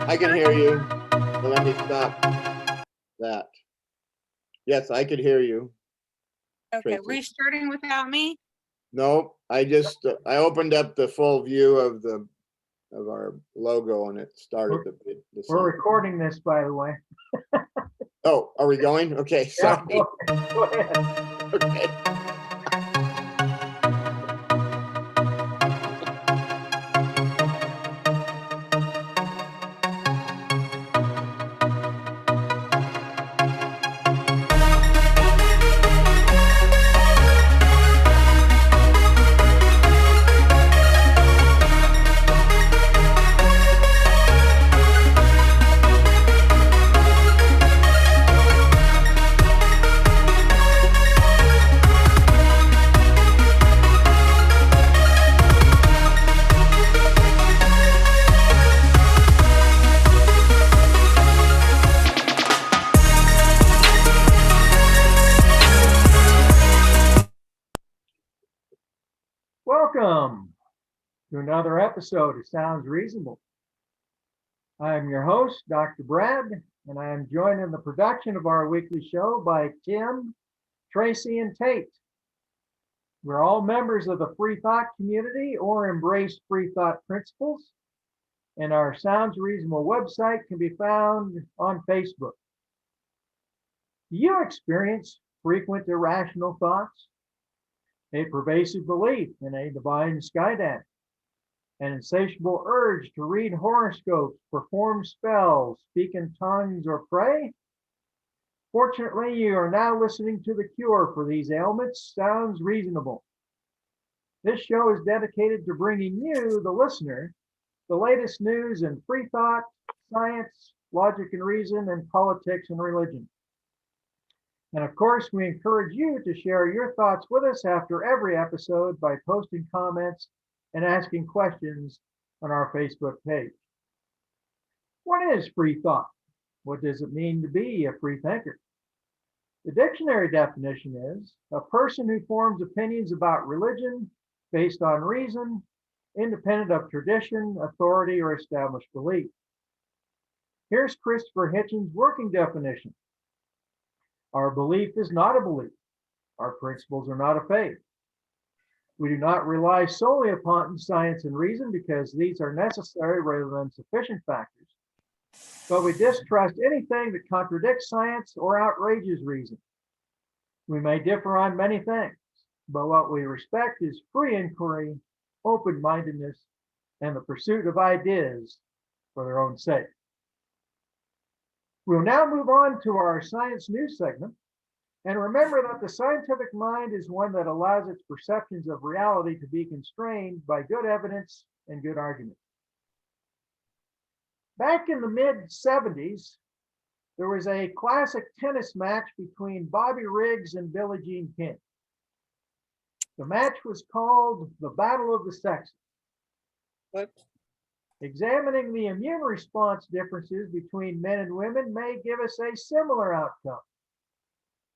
I can hear you. So let me stop that. Yes, I could hear you. Okay, Tracy. restarting without me? Nope, I just I opened up the full view of our logo and it started the We're sound. recording this, by the way. Oh, are we going? Okay, sorry. Yeah, go ahead. Okay. Welcome to another episode of Sounds Reasonable. I'm your host, Dr. Brad, and I am joined in the production of our weekly show by Tim, Tracy, and Tate. We're all members of the free thought community or embrace free thought principles, and our Sounds Reasonable website can be found on Facebook. Do you experience frequent irrational thoughts? A pervasive belief in a divine skydance, an insatiable urge to read horoscopes, perform spells, speak in tongues, or pray? Fortunately, you are now listening to the cure for these ailments. Sounds Reasonable. This show is dedicated to bringing you, the listener, the latest news in free thought, science, logic and reason, and politics and religion. And of course, we encourage you to share your thoughts with us after every episode by posting comments and asking questions on our Facebook page. What is free thought? What does it mean to be a free thinker? The dictionary definition is a person who forms opinions about religion based on reason, independent of tradition, authority, or established belief. Here's Christopher Hitchens' working definition. Our belief is not a belief. Our principles are not a faith. We do not rely solely upon science and reason because these are necessary rather than sufficient factors. But we distrust anything that contradicts science or outrages reason. We may differ on many things, but what we respect is free inquiry, open-mindedness, and the pursuit of ideas for their own sake. We'll now move on to our science news segment. And remember that the scientific mind is one that allows its perceptions of reality to be constrained by good evidence and good argument. Back in the mid-70s, there was a classic tennis match between Bobby Riggs and Billie Jean King. The match was called the Battle of the Sexes. What? Examining the immune response differences between men and women may give us a similar outcome.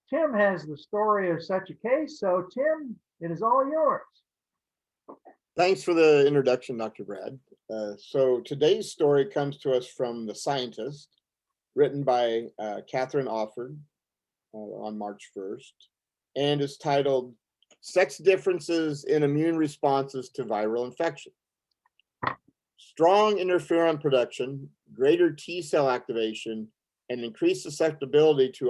Tim has the story of such a case, so Tim, it is all yours. Thanks for the introduction, Dr. Brad. So today's story comes to us from The Scientist, written by Catherine Offord on March 1st, and is titled Sex Differences in Immune Responses to Viral Infection. Strong interferon production, greater T cell activation, and increased susceptibility to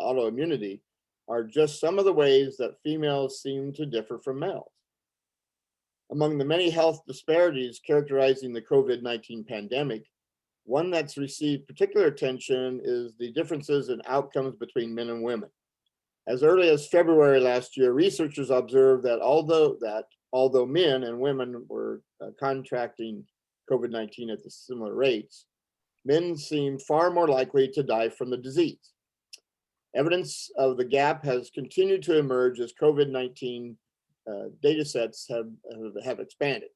autoimmunity are just some of the ways that females seem to differ from males. Among the many health disparities characterizing the COVID-19 pandemic, one that's received particular attention is the differences in outcomes between men and women. As early as February last year, researchers observed that although men and women were contracting COVID-19 at similar rates, men seemed far more likely to die from the disease. Evidence of the gap has continued to emerge as COVID-19 data sets have expanded.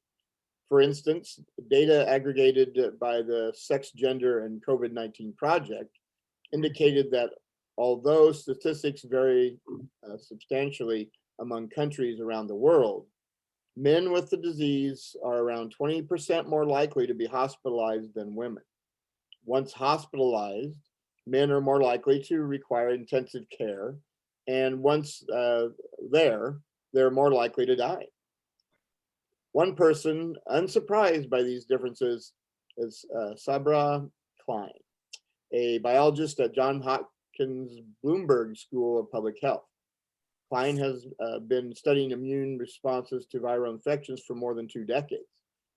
For instance, data aggregated by the Sex, Gender, and COVID-19 Project indicated that although statistics vary substantially among countries around the world, Men with the disease are around 20% more likely to be hospitalized than women. Once hospitalized, men are more likely to require intensive care, and once they're more likely to die. One person unsurprised by these differences is Sabra Klein, a biologist at Johns Hopkins Bloomberg School of Public Health. Klein has been studying immune responses to viral infections for more than 2 decades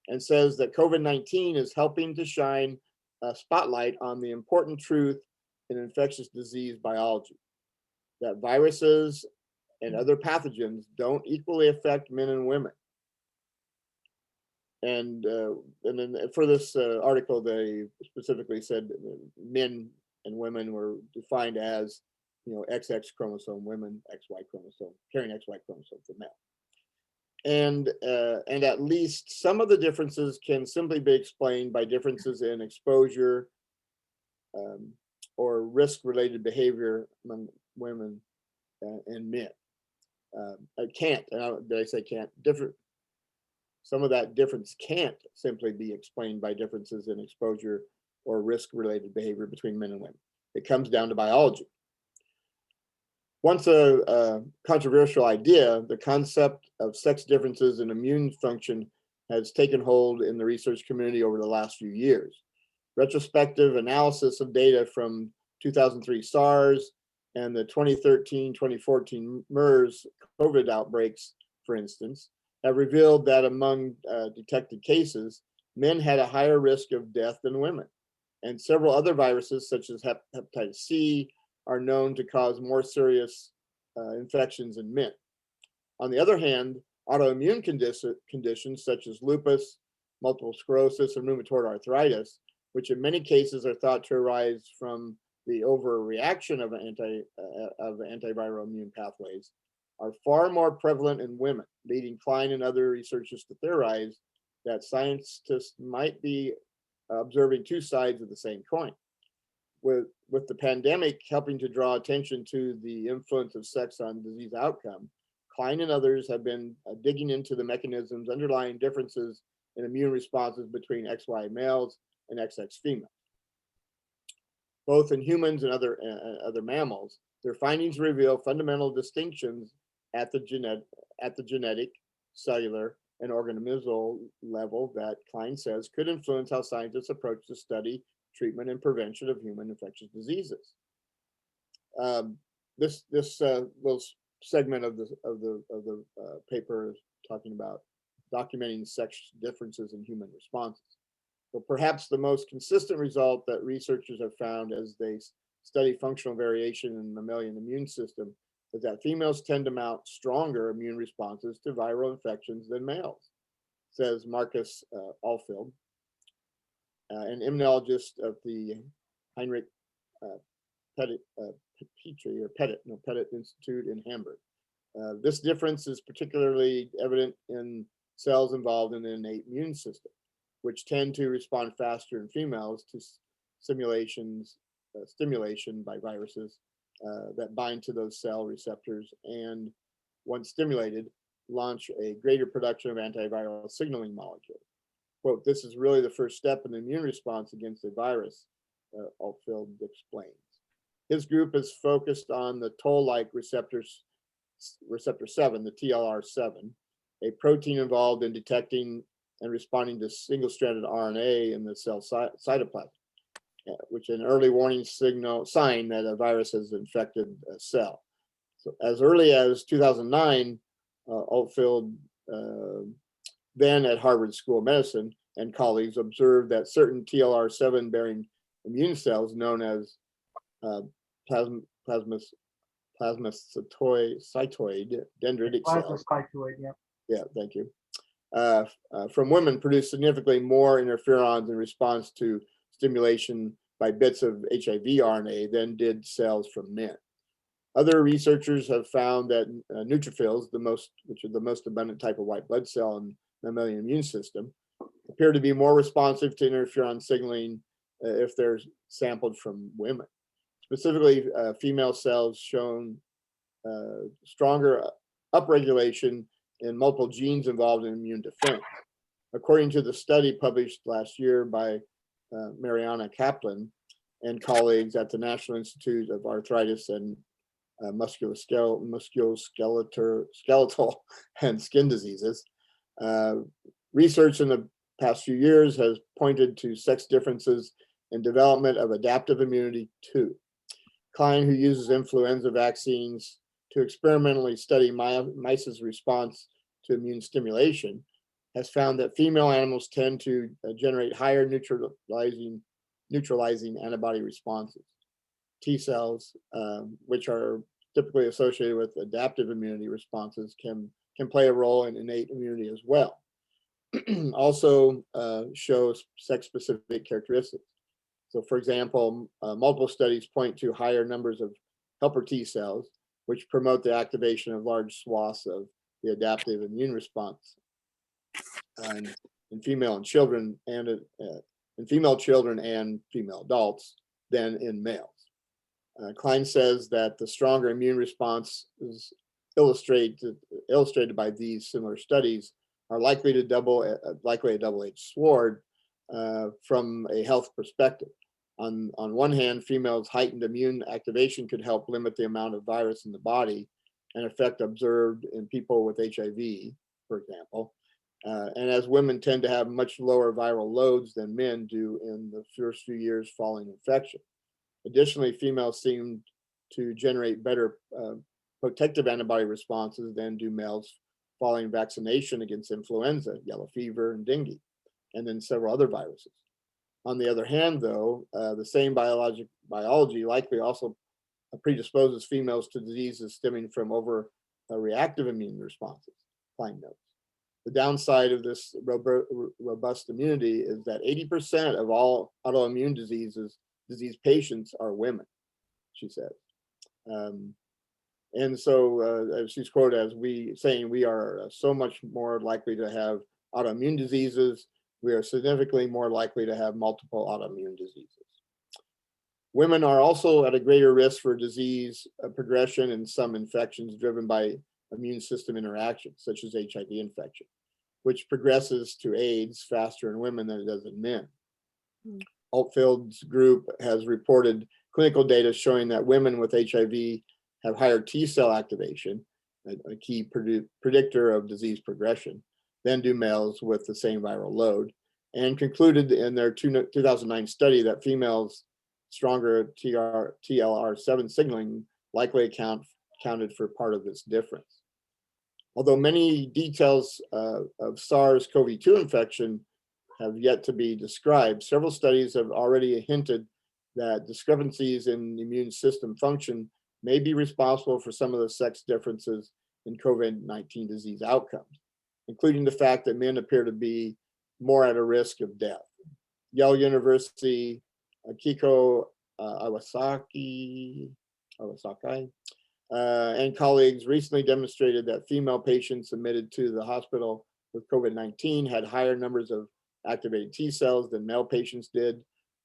and says that COVID-19 is helping to shine a spotlight on the important truth in infectious disease biology, that viruses and other pathogens don't equally affect men and women. And then for this article, they specifically said men and women were defined as, XX chromosome women, XY chromosome, carrying XY chromosome for male. And at least some of the differences can simply be explained by differences in exposure or risk-related behavior among women and men. Did I say can't? Some of that difference can't simply be explained by differences in exposure or risk-related behavior between men and women. It comes down to biology. Once a controversial idea, the concept of sex differences in immune function has taken hold in the research community over the last few years. Retrospective analysis of data from 2003 SARS and the 2013-2014 MERS COVID outbreaks, for instance, have revealed that among detected cases, men had a higher risk of death than women. And several other viruses, such as hepatitis C, are known to cause more serious infections in men. On the other hand, autoimmune conditions such as lupus, multiple sclerosis, and rheumatoid arthritis, which in many cases are thought to arise from the overreaction of antiviral immune pathways, are far more prevalent in women, leading Klein and other researchers to theorize that scientists might be observing 2 sides of the same coin. With the pandemic helping to draw attention to the influence of sex on disease outcome, Klein and others have been digging into the mechanisms underlying differences in immune responses between XY males and XX females. Both in humans and other mammals, their findings reveal fundamental distinctions at the genetic, cellular, and organismal level that Klein says could influence how scientists approach the study, treatment, and prevention of human infectious diseases. This little segment of the paper is talking about documenting sex differences in human responses. But perhaps the most consistent result that researchers have found as they study functional variation in the mammalian immune system is that females tend to mount stronger immune responses to viral infections than males, says Marcus Alfield, an immunologist of the Heinrich Pettit Institute in Hamburg. This difference is particularly evident in cells involved in the innate immune system, which tend to respond faster in females to stimulation by viruses that bind to those cell receptors and, once stimulated, launch a greater production of antiviral signaling molecules. Quote, "This is really the first step in the immune response against a virus," Altfeld explains. His group is focused on the toll-like receptor 7, the TLR7, a protein involved in detecting and responding to single-stranded RNA in the cell cytoplasm, which is an early warning sign that a virus has infected a cell. So as early as 2009, Altfeld, then at Harvard School of Medicine, and colleagues observed that certain TLR7 bearing immune cells known as plasmacytoid dendritic cells. Plasmacytoid, yeah. Yeah, thank you. From women produce significantly more interferons in response to stimulation by bits of HIV RNA than did cells from men. Other researchers have found that neutrophils, which are the most abundant type of white blood cell in the mammalian immune system, appear to be more responsive to interferon signaling if they're sampled from women. Specifically, female cells shown stronger upregulation in multiple genes involved in immune defense. According to the study published last year by Mariana Kaplan and colleagues at the National Institute of Arthritis and musculoskeletal and skin diseases, research in the past few years has pointed to sex differences in development of adaptive immunity too. Klein, who uses influenza vaccines to experimentally study mice's response to immune stimulation, has found that female animals tend to generate higher neutralizing antibody responses. T cells, which are typically associated with adaptive immunity responses, can play a role in innate immunity as well. Also shows sex-specific characteristics. So, for example, multiple studies point to higher numbers of helper T cells, which promote the activation of large swaths of the adaptive immune response in female children and female adults than in males. Klein says that the stronger immune response is illustrated by these similar studies are likely a double-edged sword from a health perspective. On one hand, females' heightened immune activation could help limit the amount of virus in the body, an effect observed in people with HIV, for example. And as women tend to have much lower viral loads than men do in the first few years following infection. Additionally, females seem to generate better protective antibody responses than do males following vaccination against influenza, yellow fever, and dengue, and then several other viruses. On the other hand, though, the same biology likely also predisposes females to diseases stemming from overreactive immune responses, Klein notes. The downside of this robust immunity is that 80% of all autoimmune disease patients are women, she said. And so she's quoted as we are so much more likely to have autoimmune diseases. We are significantly more likely to have multiple autoimmune diseases. Women are also at a greater risk for disease progression and some infections driven by immune system interactions, such as HIV infection, which progresses to AIDS faster in women than it does in men. Altfield's group has reported clinical data showing that women with HIV have higher T cell activation, a key predictor of disease progression, than do males with the same viral load, and concluded in their 2009 study that females' stronger TLR7 signaling likely accounted for part of this difference. Although many details of SARS-CoV-2 infection have yet to be described, several studies have already hinted that discrepancies in immune system function may be responsible for some of the sex differences in COVID-19 disease outcomes, including the fact that men appear to be more at a risk of death. Yale University, Akiko Iwasaki, and colleagues recently demonstrated that female patients admitted to the hospital with COVID-19 had higher numbers of activated T cells than male patients did,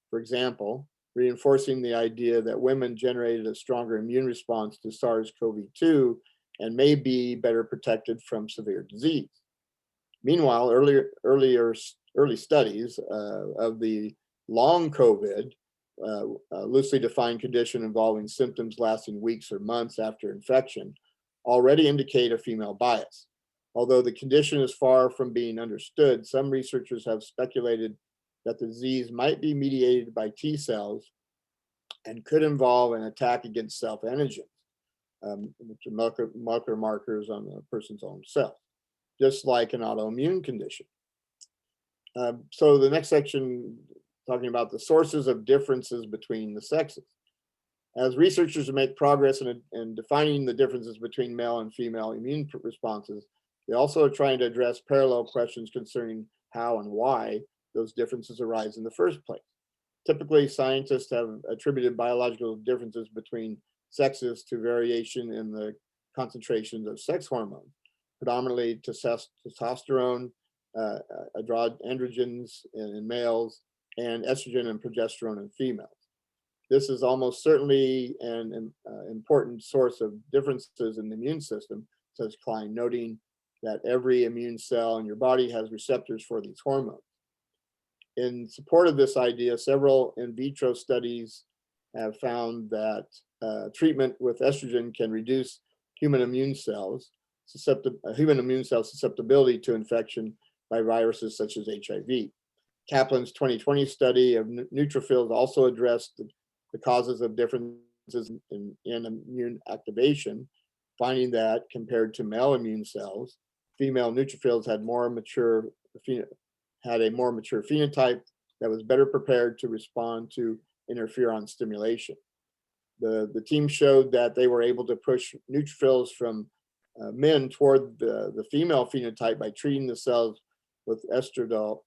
for example, reinforcing the idea that women generated a stronger immune response to SARS-CoV-2 and may be better protected from severe disease. Meanwhile, early studies of the long COVID, loosely defined condition involving symptoms lasting weeks or months after infection, already indicate a female bias. Although the condition is far from being understood, some researchers have speculated that the disease might be mediated by T cells and could involve an attack against self-antigens, which are molecular markers on the person's own cell, just like an autoimmune condition. So the next section, talking about the sources of differences between the sexes. As researchers make progress in defining the differences between male and female immune responses, they also are trying to address parallel questions concerning how and why those differences arise in the first place. Typically, scientists have attributed biological differences between sexes to variation in the concentrations of sex hormones, predominantly testosterone, androgens in males, and estrogen and progesterone in females. This is almost certainly an important source of differences in the immune system, says Klein, noting that every immune cell in your body has receptors for these hormones. In support of this idea, several in vitro studies have found that treatment with estrogen can reduce human immune cells susceptibility to infection by viruses such as HIV. Kaplan's 2020 study of neutrophils also addressed the causes of differences in immune activation, finding that compared to male immune cells, female neutrophils had a more mature phenotype that was better prepared to respond to interferon stimulation. The team showed that they were able to push neutrophils from men toward the female phenotype by treating the cells with estradiol,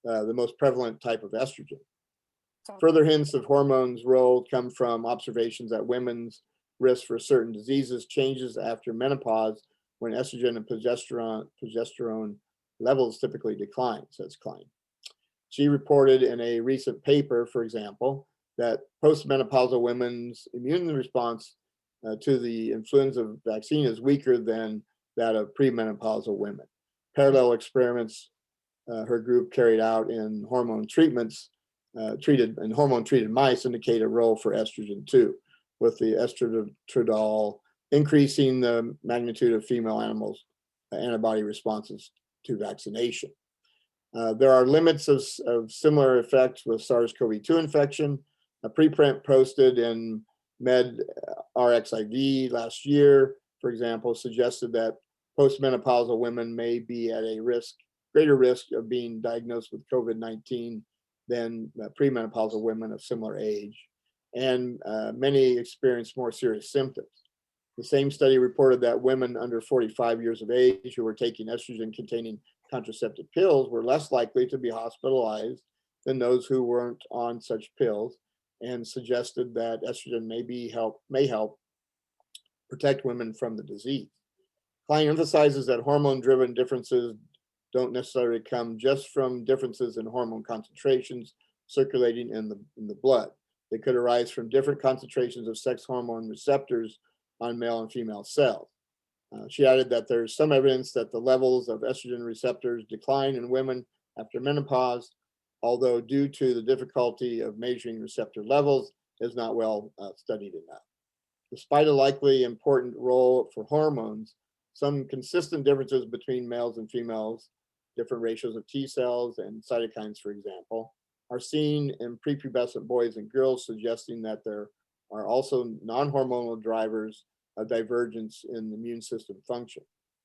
the most prevalent type of estrogen. Further hints of hormones' role come from observations that women's risk for certain diseases changes after menopause when estrogen and progesterone levels typically decline, says Klein. She reported in a recent paper, for example, that postmenopausal women's immune response to the influenza vaccine is weaker than that of premenopausal women. Parallel experiments her group carried out in hormone-treated mice indicate a role for estrogen too, with the estradiol increasing the magnitude of female animals' antibody responses to vaccination. There are limits of similar effects with SARS-CoV-2 infection. A preprint posted in RxIV last year, for example, suggested that postmenopausal women may be at a greater risk of being diagnosed with COVID-19 than premenopausal women of similar age, and many experience more serious symptoms. The same study reported that women under 45 years of age who were taking estrogen-containing contraceptive pills were less likely to be hospitalized than those who weren't on such pills, and suggested that estrogen may help protect women from the disease. Klein emphasizes that hormone-driven differences don't necessarily come just from differences in hormone concentrations circulating in the blood. They could arise from different concentrations of sex hormone receptors on male and female cells. She added that there's some evidence that the levels of estrogen receptors decline in women after menopause, although due to the difficulty of measuring receptor levels is not well studied enough. Despite a likely important role for hormones, some consistent differences between males and females, different ratios of T cells and cytokines, for example, are seen in prepubescent boys and girls, suggesting that there are also non-hormonal drivers of divergence in the immune system function.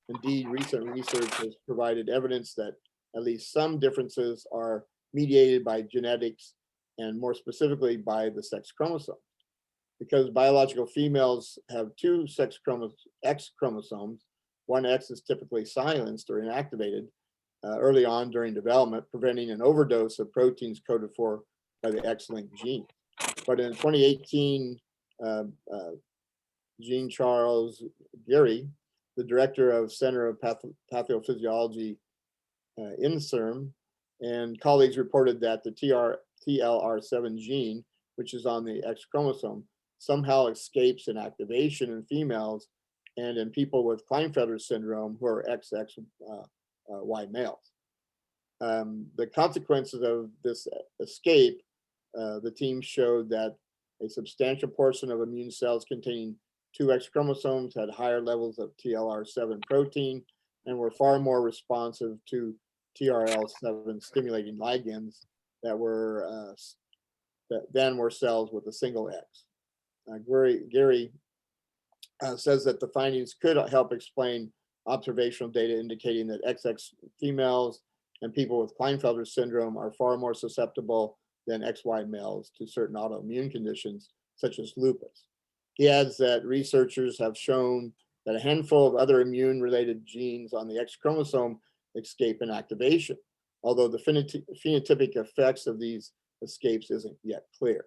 Indeed, recent research has provided evidence that at least some differences are mediated by genetics and more specifically by the sex chromosome. Because biological females have two X chromosomes, one X is typically silenced or inactivated early on during development, preventing an overdose of proteins coded for by the X-linked gene. But in 2018, Jean-Charles Guéry, the director of Center of Pathophysiology in CERN, and colleagues reported that the TLR7 gene, which is on the X chromosome, somehow escapes inactivation in females and in people with Klinefelter syndrome who are XXY males. The consequences of this escape, the team showed that a substantial portion of immune cells containing two X chromosomes had higher levels of TLR7 protein and were far more responsive to TRL7 stimulating ligands than were cells with a single X. Guéry says that the findings could help explain observational data indicating that XX females and people with Klinefelter syndrome are far more susceptible than XY males to certain autoimmune conditions, such as lupus. He adds that researchers have shown that a handful of other immune-related genes on the X chromosome escape inactivation, although the phenotypic effects of these escapes isn't yet clear.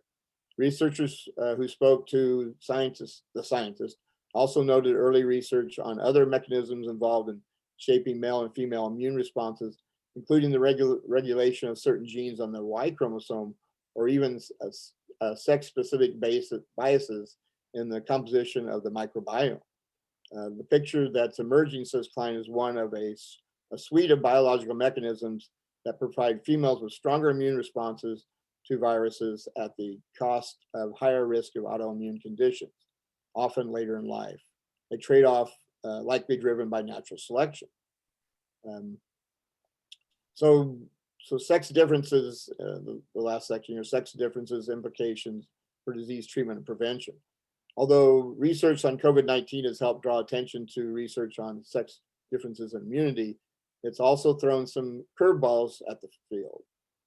Researchers who spoke to the scientists also noted early research on other mechanisms involved in shaping male and female immune responses, including the regulation of certain genes on the Y chromosome, or even sex-specific biases in the composition of the microbiome. The picture that's emerging, says Klein, is one of a suite of biological mechanisms that provide females with stronger immune responses to viruses at the cost of higher risk of autoimmune conditions, often later in life. A trade-off likely driven by natural selection. So sex differences, the last section here, sex differences, implications for disease treatment and prevention. Although research on COVID-19 has helped draw attention to research on sex differences in immunity, it's also thrown some curveballs at the field.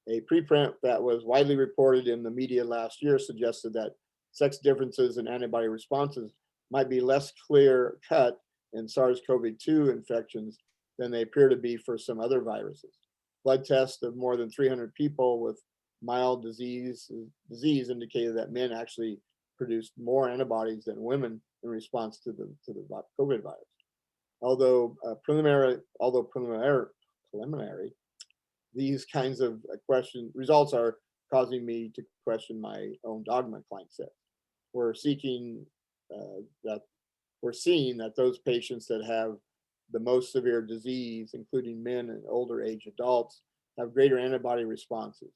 A preprint that was widely reported in the media last year suggested that sex differences in antibody responses might be less clear cut in SARS-CoV-2 infections than they appear to be for some other viruses. Blood tests of more than 300 people with mild disease indicated that men actually produced more antibodies than women in response to the COVID virus. Although preliminary, these kinds of results are causing me to question my own dogma, Klein said. We're seeing that those patients that have the most severe disease, including men and older age adults, have greater antibody responses.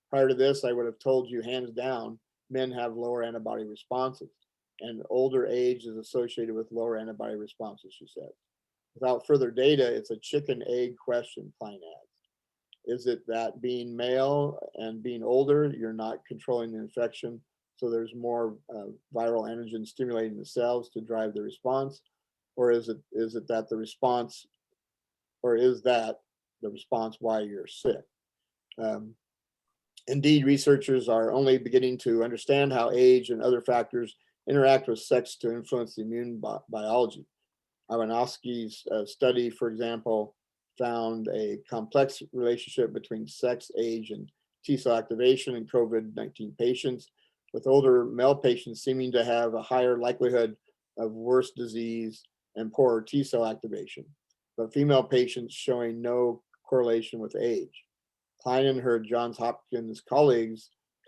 Prior to this, I would have told you hands down, men have lower antibody responses, and older age is associated with lower antibody responses, she said. Without further data, it's a chicken-egg question, Klein adds. Is it that being male and being older, you're not controlling the infection, so there's more viral antigen stimulating the cells to drive the response? Or is that the response why you're sick? Indeed, researchers are only beginning to understand how age and other factors interact with sex to influence the immune biology. Ivanovsky's study, for example, found a complex relationship between sex, age, and T-cell activation in COVID-19 patients, with older male patients seeming to have a higher likelihood of worse disease and poorer T-cell activation, but female patients showing no correlation with age. Klein and her Johns Hopkins colleague,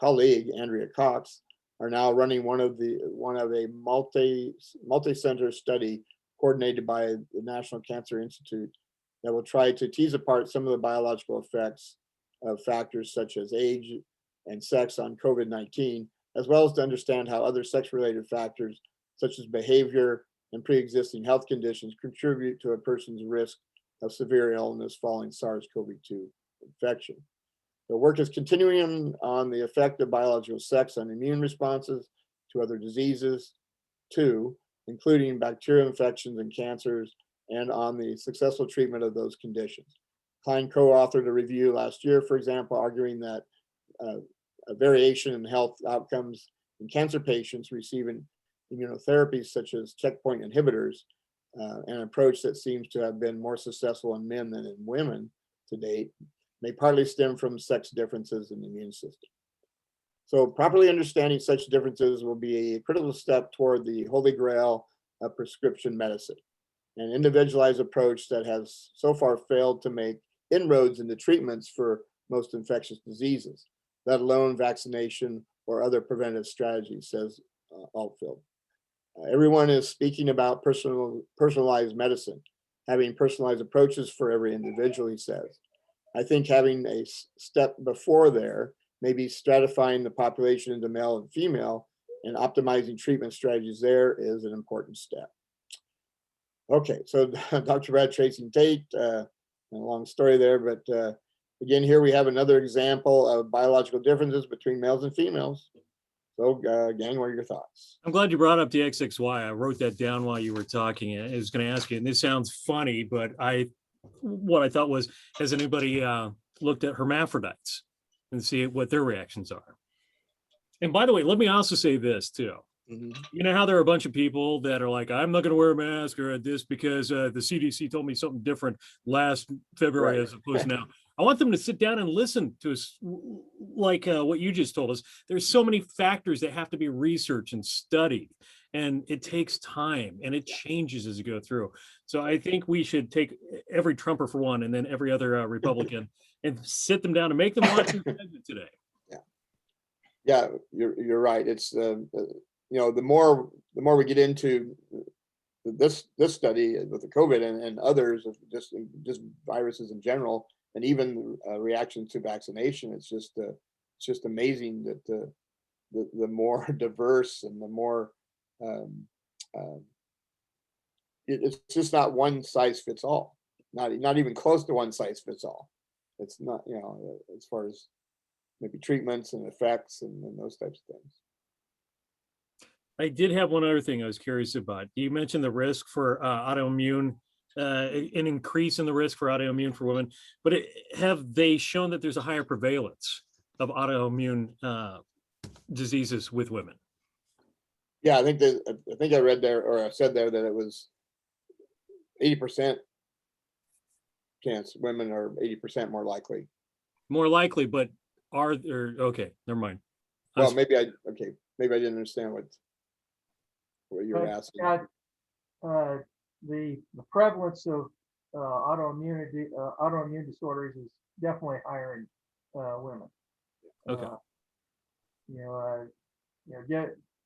Andrea Cox, are now running one of a multi-center study coordinated by the National Cancer Institute that will try to tease apart some of the biological effects of factors such as age and sex on COVID-19, as well as to understand how other sex-related factors such as behavior and pre-existing health conditions contribute to a person's risk of severe illness following SARS-CoV-2 infection. The work is continuing on the effect of biological sex on immune responses to other diseases, too, including bacterial infections and cancers, and on the successful treatment of those conditions. Klein co-authored a review last year, for example, arguing that a variation in health outcomes in cancer patients receiving immunotherapies such as checkpoint inhibitors, an approach that seems to have been more successful in men than in women to date, may partly stem from sex differences in the immune system. So properly understanding such differences will be a critical step toward the holy grail of prescription medicine, an individualized approach that has so far failed to make inroads into treatments for most infectious diseases, let alone vaccination or other preventive strategies, says Altfield. Everyone is speaking about personalized medicine, having personalized approaches for every individual, he says. I think having a step before there, maybe stratifying the population into male and female and optimizing treatment strategies there is an important step. Okay, so Dr. Brad tracing Tate, a long story there, but again, here we have another example of biological differences between males and females. So gang, what are your thoughts? I'm glad you brought up the XXY. I wrote that down while you were talking. I was going to ask you, and this sounds funny, but what I thought was, has anybody looked at hermaphrodites and see what their reactions are? And by the way, let me also say this too. Mm-hmm. You know how there are a bunch of people that are like, I'm not going to wear a mask or this because the CDC told me something different last February, right, as opposed to now. I want them to sit down and listen to us, like what you just told us. There's so many factors that have to be researched and studied, and it takes time and it changes as you go through. So I think we should take every Trumper for one, and then every other Republican, and sit them down and make them watch the president today. Yeah, you're right. It's the more we get into this study with the COVID and others of just viruses in general, and even reaction to vaccination. It's just amazing that the more diverse and the more it's just not one size fits all. Not even close to one size fits all. It's not, as far as maybe treatments and effects and those types of things. I did have one other thing I was curious about. You mentioned the risk for autoimmune, an increase in the risk for autoimmune for women, but have they shown that there's a higher prevalence of autoimmune diseases with women? Yeah, I think I read there, or I said there, that it was 80% chance women are 80% more likely. More likely, but are there? Okay, never mind. Well, maybe I didn't understand what you were asking. The prevalence of autoimmune disorders is definitely higher in women. Okay.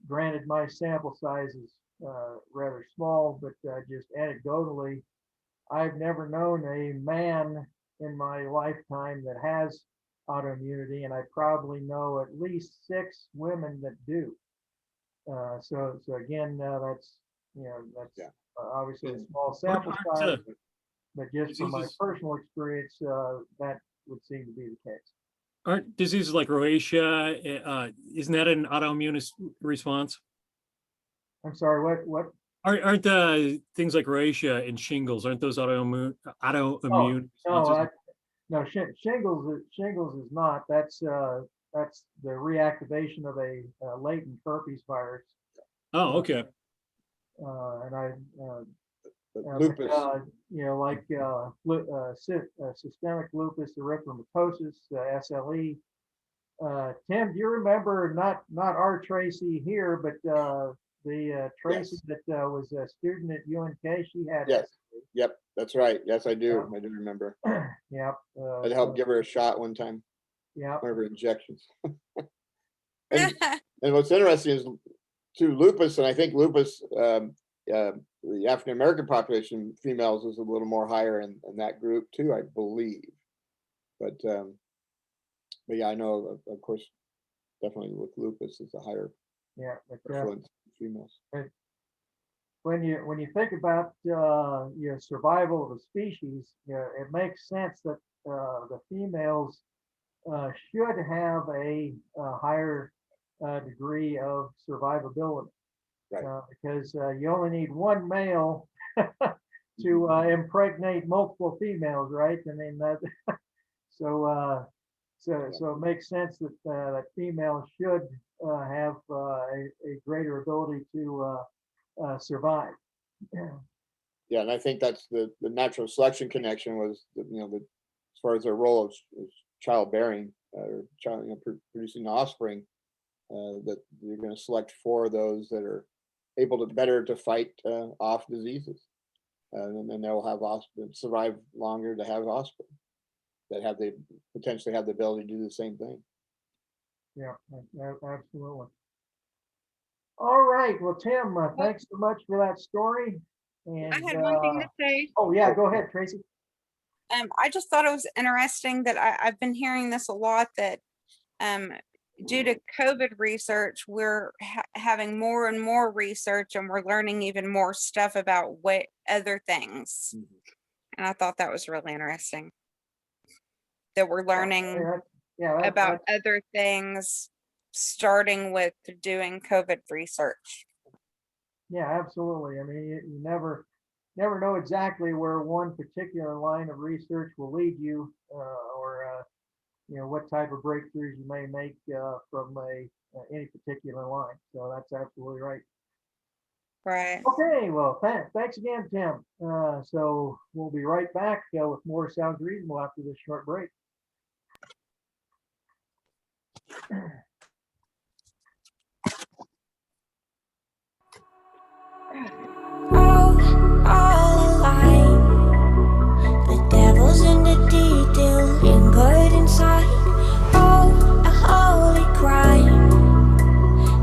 Granted, my sample size is rather small, but just anecdotally, I've never known a man in my lifetime that has autoimmunity, and I probably know at least 6 women that do. So again, that's obviously a small sample size, but just from my personal experience, that would seem to be the case. Aren't diseases like rosacea, isn't that an autoimmune response? I'm sorry, what? Aren't things like rosacea and shingles, aren't those autoimmune responses? No, shingles is not. That's the reactivation of a latent herpes virus. Oh, okay. And I, lupus. Systemic lupus erythematosus, SLE. Tim, do you remember not our Tracy here, but the Tracy that was a student at UNK? She had. Yes. Yep, that's right. Yes, I do. I do remember. Yep. I'd help give her a shot one time. Yeah. One of her injections. and what's interesting is too, lupus, and I think lupus, the African American population, females, is a little more higher in that group too, I believe. But yeah, I know of course, definitely with lupus is a higher prevalence in females. When you think about survival of a species, it makes sense that the females should have a higher degree of survivability, right? Because you only need one male to impregnate multiple females, right? I mean that. So it makes sense that that females should have a greater ability to survive. Yeah, and I think that's the natural selection connection was as far as their role of childbearing or producing offspring, that you're going to select for those that are able to better to fight off diseases, and then they'll have survive longer to have offspring that potentially have the ability to do the same thing. Yeah, absolutely. All right. Well, Tim, thanks so much for that story. And I had one thing to say. Oh yeah, go ahead, Tracy. I just thought it was interesting that I've been hearing this a lot, that due to COVID research, we're having more and more research, and we're learning even more stuff about other things. And I thought that was really interesting, that we're learning about other things, starting with doing COVID research. Yeah, absolutely. I mean, you never know exactly where one particular line of research will lead you, or what type of breakthroughs you may make from any particular line. So that's absolutely right. Right. Okay. Well, thanks again, Tim. So we'll be right back with more Sounds Reasonable after this short break. All alive. The devil's in the detail and good inside. Oh, a holy crime.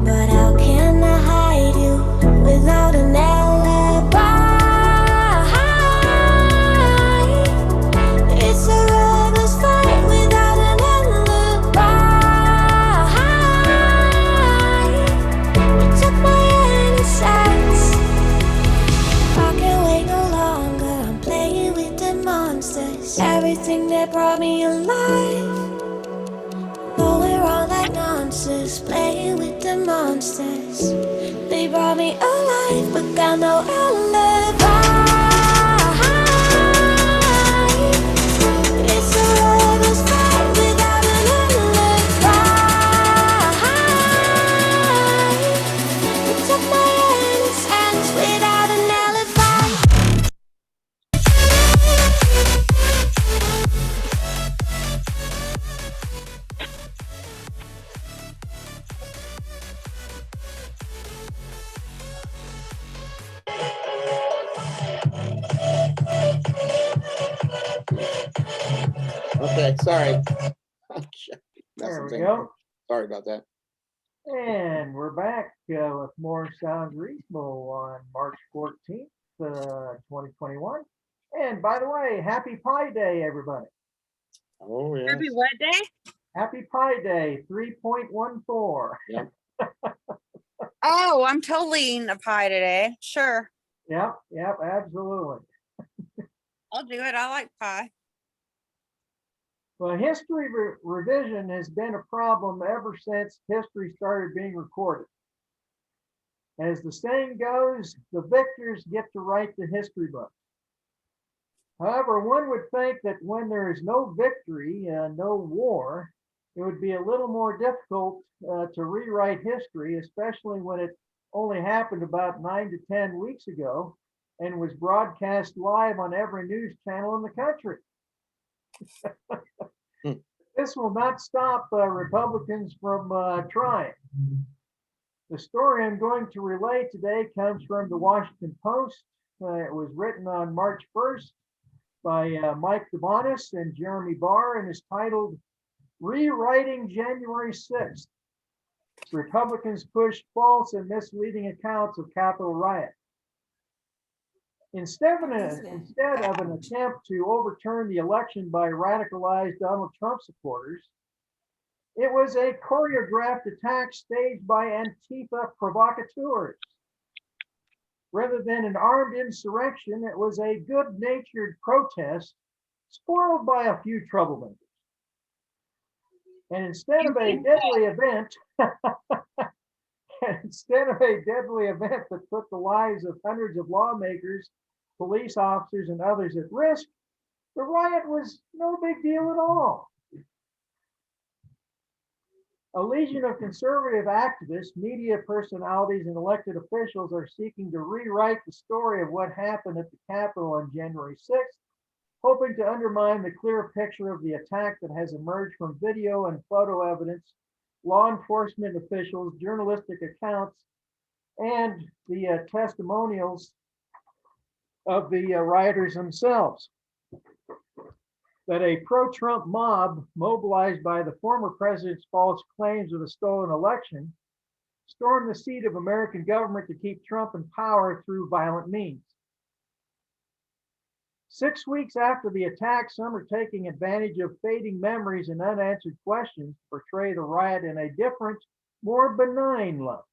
But how can I hide you without an alibi? me alive. Though we're all like monsters, playing with the monsters. They brought me alive, but got no alibi. It's a rebel's fight without an alibi. Took my innocence without an alibi. Okay, sorry. There we Nothing. go. Sorry about that. And we're back with more Sounds Reasonable on March 14th, 2021. And by the way, happy Pi Day, everybody. Oh, yeah. Happy what day? Happy Pi Day 3.14. Yep. Oh, I'm totally eating a pie today. Sure. Yep, absolutely. I'll do it. I like pie. Well, history revision has been a problem ever since history started being recorded. As the saying goes, the victors get to write the history book. However, one would think that when there is no victory and no war, it would be a little more difficult to rewrite history, especially when it only happened about 9 to 10 weeks ago and was broadcast live on every news channel in the country. This will not stop Republicans from trying. The story I'm going to relay today comes from the Washington Post. It was written on March 1st by Mike Debonis and Jeremy Barr and is titled Rewriting January 6th. Republicans push false and misleading accounts of Capitol riot. Instead of an attempt to overturn the election by radicalized Donald Trump supporters, it was a choreographed attack staged by Antifa provocateurs. Rather than an armed insurrection, it was a good-natured protest spoiled by a few troublemakers. And instead of a deadly event, that put the lives of hundreds of lawmakers, police officers, and others at risk, the riot was no big deal at all. A legion of conservative activists, media personalities, and elected officials are seeking to rewrite the story of what happened at the Capitol on January 6th, hoping to undermine the clear picture of the attack that has emerged from video and photo evidence, law enforcement officials, journalistic accounts, and the testimonials of the rioters themselves. That a pro-Trump mob mobilized by the former president's false claims of a stolen election stormed the seat of American government to keep Trump in power through violent means. 6 weeks after the attack, some are taking advantage of fading memories and unanswered questions to portray the riot in a different, more benign light.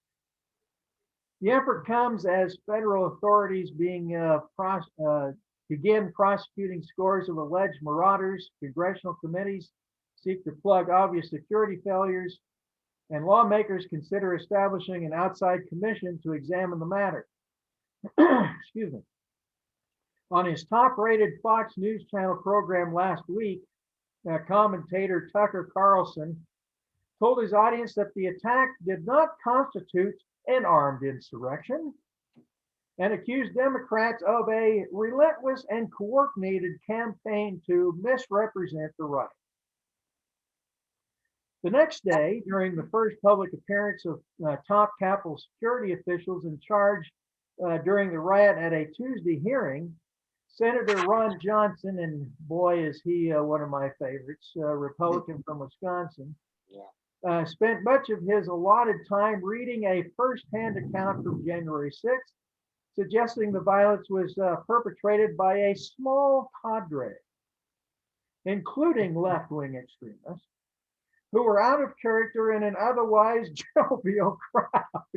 The effort comes as federal authorities begin prosecuting scores of alleged marauders, congressional committees seek to plug obvious security failures, and lawmakers consider establishing an outside commission to examine the matter. Excuse me. On his top-rated Fox News Channel program last week, commentator Tucker Carlson told his audience that the attack did not constitute an armed insurrection and accused Democrats of a relentless and coordinated campaign to misrepresent the riot. The next day, during the first public appearance of top Capitol security officials in charge during the riot at a Tuesday hearing, Senator Ron Johnson, and boy is he one of my favorites, Republican from Wisconsin, spent much of his allotted time reading a first-hand account from January 6th, suggesting the violence was perpetrated by a small cadre, including left-wing extremists, who were out of character in an otherwise jovial crowd.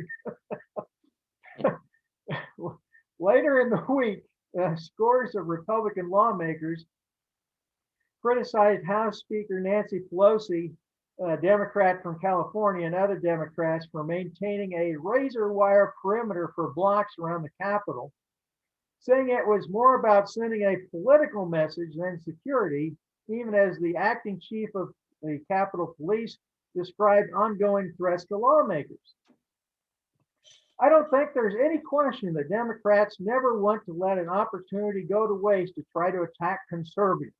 Later in the week, scores of Republican lawmakers criticized House Speaker Nancy Pelosi, a Democrat from California, and other Democrats for maintaining a razor wire perimeter for blocks around the Capitol, saying it was more about sending a political message than security, even as the acting chief of the Capitol Police described ongoing threats to lawmakers. I don't think there's any question that Democrats never want to let an opportunity go to waste to try to attack conservatives.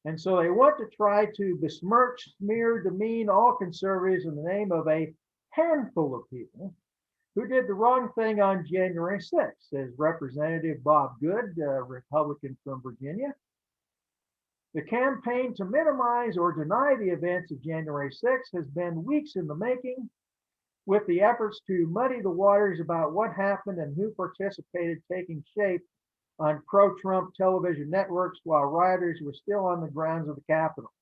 And so they want to try to besmirch, smear, demean all conservatives in the name of a handful of people who did the wrong thing on January 6th, says Representative Bob Good, a Republican from Virginia. The campaign to minimize or deny the events of January 6th has been weeks in the making, with the efforts to muddy the waters about what happened and who participated taking shape on pro-Trump television networks while rioters were still on the grounds of the Capitol.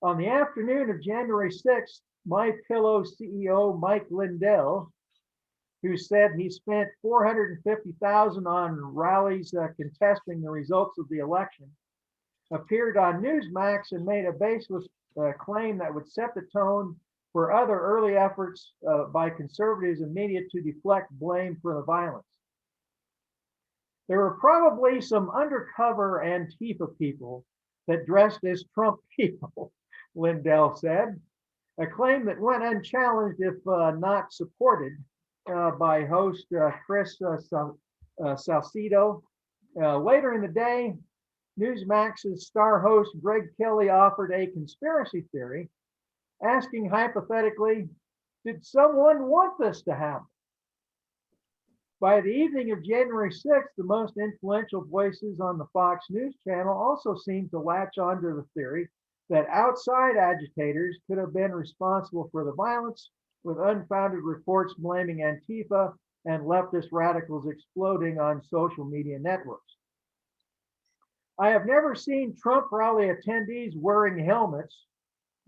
On the afternoon of January 6th, MyPillow CEO Mike Lindell, who said he spent $450,000 on rallies contesting the results of the election, appeared on Newsmax and made a baseless claim that would set the tone for other early efforts by conservatives and media to deflect blame for the violence. There were probably some undercover Antifa people that dressed as Trump people, Lindell said, a claim that went unchallenged if not supported by host Chris Salcido. Later in the day, Newsmax's star host Greg Kelly offered a conspiracy theory, asking hypothetically, did someone want this to happen? By the evening of January 6th, the most influential voices on the Fox News channel also seemed to latch onto the theory that outside agitators could have been responsible for the violence, with unfounded reports blaming Antifa and leftist radicals exploding on social media networks. I have never seen Trump rally attendees wearing helmets,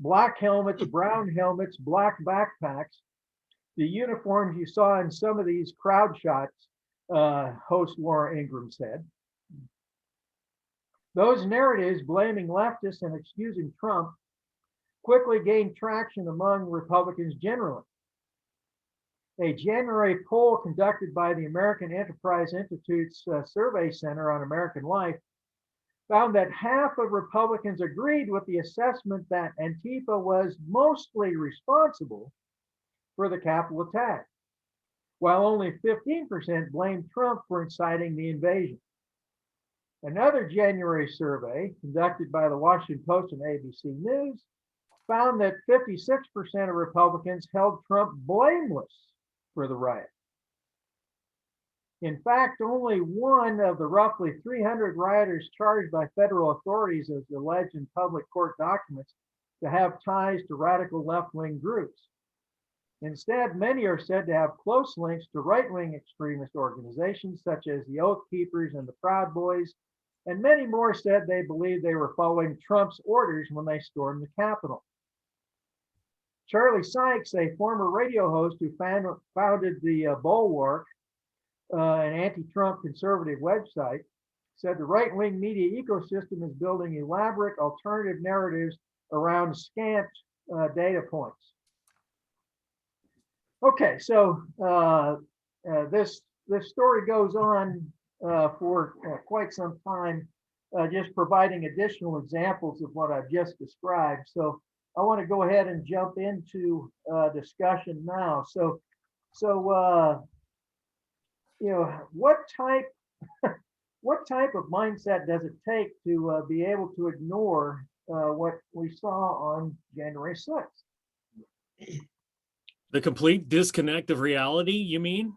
black helmets, brown helmets, black backpacks, the uniforms you saw in some of these crowd shots, host Laura Ingraham said. Those narratives blaming leftists and excusing Trump quickly gained traction among Republicans generally. A January poll conducted by the American Enterprise Institute's Survey Center on American Life found that half of Republicans agreed with the assessment that Antifa was mostly responsible for the Capitol attack, while only 15% blamed Trump for inciting the invasion. Another January survey conducted by the Washington Post and ABC News found that 56% of Republicans held Trump blameless for the riot. In fact, only one of the roughly 300 rioters charged by federal authorities as alleged in public court documents to have ties to radical left-wing groups. Instead, many are said to have close links to right-wing extremist organizations such as the Oath Keepers and the Proud Boys, and many more said they believed they were following Trump's orders when they stormed the Capitol. Charlie Sykes, a former radio host who founded the Bulwark, an anti-Trump conservative website, said the right-wing media ecosystem is building elaborate alternative narratives around scant data points. Okay, so this story goes on for quite some time, just providing additional examples of what I've just described. So I want to go ahead and jump into discussion now. So you know, what type of mindset does it take to be able to ignore what we saw on January 6th? The complete disconnect of reality, you mean?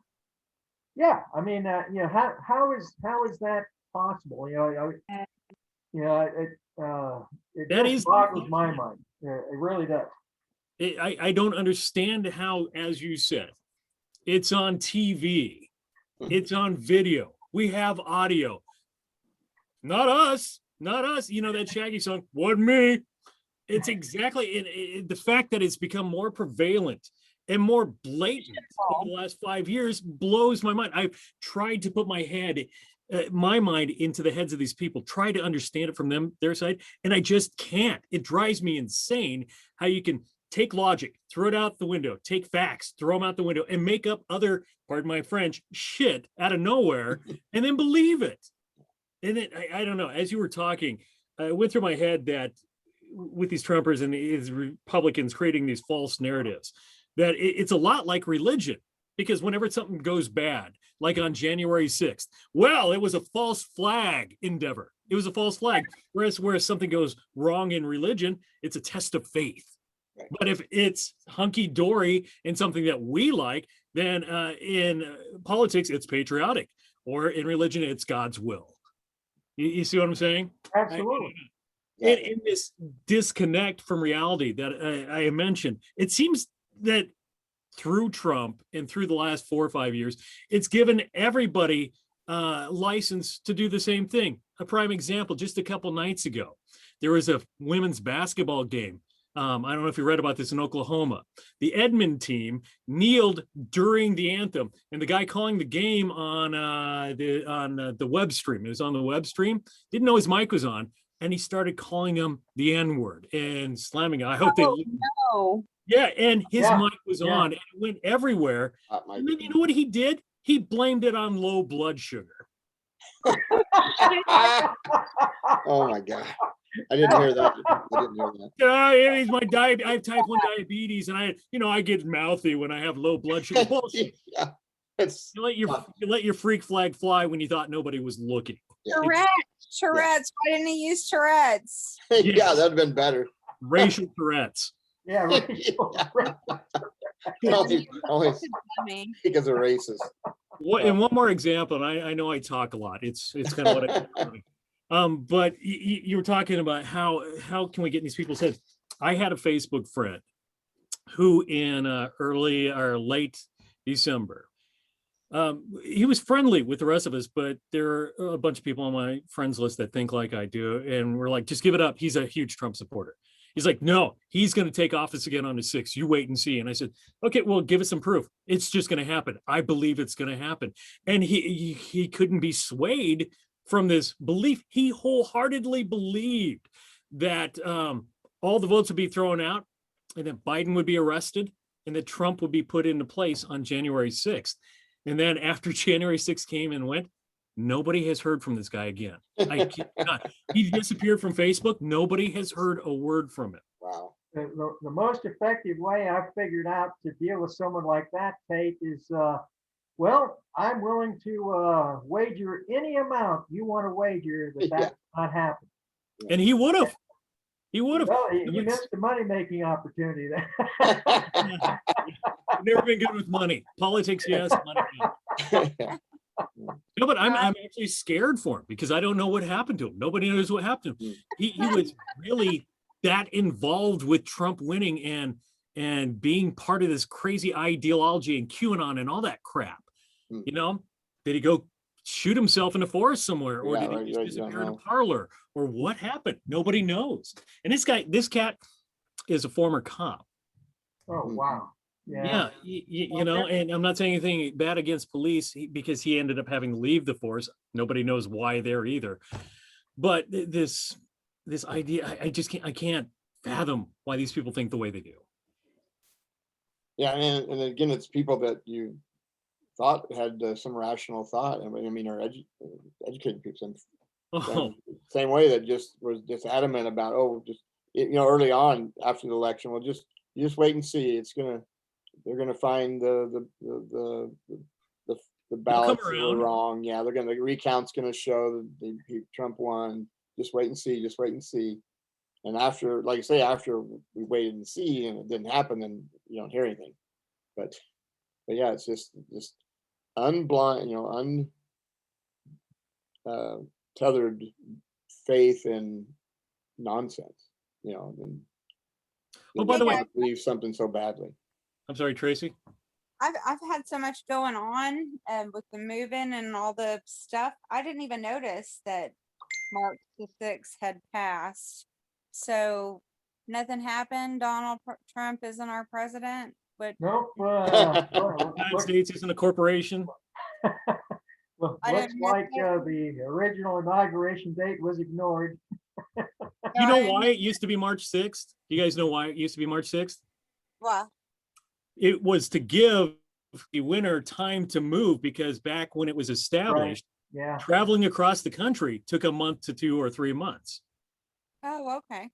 Yeah, I mean, you know, how is that possible? It That just is- boggles my mind. It really does. I don't understand how, as you said, it's on TV, it's on video, we have audio. Not us. You know that Shaggy song, wasn't me. It's exactly the fact that it's become more prevalent and more blatant over the last 5 years blows my mind. I've tried to put my head my mind into the heads of these people, try to understand it from their side, and I just can't. It drives me insane how you can take logic, throw it out the window, take facts, throw them out the window, and make up other, pardon my French, shit out of nowhere, and then believe it. And then I don't know, as you were talking, it went through my head that with these Trumpers and these Republicans creating these false narratives, that it's a lot like religion. Because whenever something goes bad, like on January 6th, well, it was a false flag endeavor. It was a false flag. Whereas something goes wrong in religion, it's a test of faith. But if it's hunky dory and something that we like, then in politics, it's patriotic. Or in religion, it's God's will. You see what I'm saying? Absolutely. In this disconnect from reality that I mentioned, it seems that through Trump and through the last 4 or 5 years, it's given everybody license to do the same thing. A prime example, just a couple nights ago, there was a women's basketball game. I don't know if you read about this in Oklahoma. The Edmond team kneeled during the anthem, and the guy calling the game on the web stream, it was on the web stream, didn't know his mic was on, and he started calling him the N-word and slamming it. I hope No. Yeah, and his Yeah, mic was on, and it went everywhere. And then you know what he did? He blamed it on low blood sugar. Oh my God. I didn't hear that. I didn't hear that. It's I have type 1 diabetes, and I get mouthy when I have low blood sugar. Bullshit. Yeah, it's You let your freak flag fly when you thought nobody was looking. Tourette's. Why didn't he use Tourette's? yeah, that'd have been better. Racial Tourette's. Yeah, right. only Dummy. because of racist. And one more example, and I know I talk a lot. It's kind of what I do. But you were talking about how can we get in these people's heads? I had a Facebook friend who in early or late December, he was friendly with the rest of us, but there are a bunch of people on my friends list that think like I do, and we're like, just give it up. He's a huge Trump supporter. He's like, no, he's going to take office again on the 6th. You wait and see. And I said, okay, well, give us some proof. It's just going to happen. I believe it's going to happen. And he couldn't be swayed from this belief. He wholeheartedly believed that all the votes would be thrown out, and that Biden would be arrested, and that Trump would be put into place on January 6th. And then after January 6th came and went, nobody has heard from this guy again. I cannot. He disappeared from Facebook. Nobody has heard a word from him. Wow. The most effective way I've figured out to deal with someone like that, Tate, is, well, I'm willing to wager any amount you want to wager that that's not happen. And he would have. He would have. Well, you missed the money-making opportunity there. Never been good with money. Politics, yes. Money, no. No, but I'm actually scared for him because I don't know what happened to him. Nobody knows what happened to him. He was really that involved with Trump winning and being part of this crazy ideology and QAnon and all that crap. You know, did he go shoot himself in the forest somewhere, or did he just disappear in a parlor, or what happened? Nobody knows. And this cat is a former cop. Oh, wow. Yeah, you know, and I'm not saying anything bad against police because he ended up having to leave the force. Nobody knows why there either. But this idea, I can't fathom why these people think the way they do. Yeah, and again, it's people that you thought had some rational thought. I mean, are educated people. Same way that just was just adamant about, early on after the election, well, you just wait and see. They're gonna find the ballots that were wrong. Yeah, the recount's gonna show that Trump won. Just wait and see. Just wait and see. And after, like I say, after we waited and see and it didn't happen, then you don't hear anything. But yeah, it's just unblind, tethered faith and nonsense. And by the way, I believe something so badly. I'm sorry, Tracy. I've had so much going on with the moving and all the stuff. I didn't even notice that March the 6th had passed. So nothing happened. Donald Trump isn't our president. But Nope. United States isn't a corporation. Well, I looks didn't miss like it. the original inauguration date was ignored. You know I why didn't- it used to be March 6th? You guys know why it used to be March 6th? Well, It was to give the winner time to move, because back when it was established, Yeah. traveling across the country took a month to 2 or 3 months. oh, okay.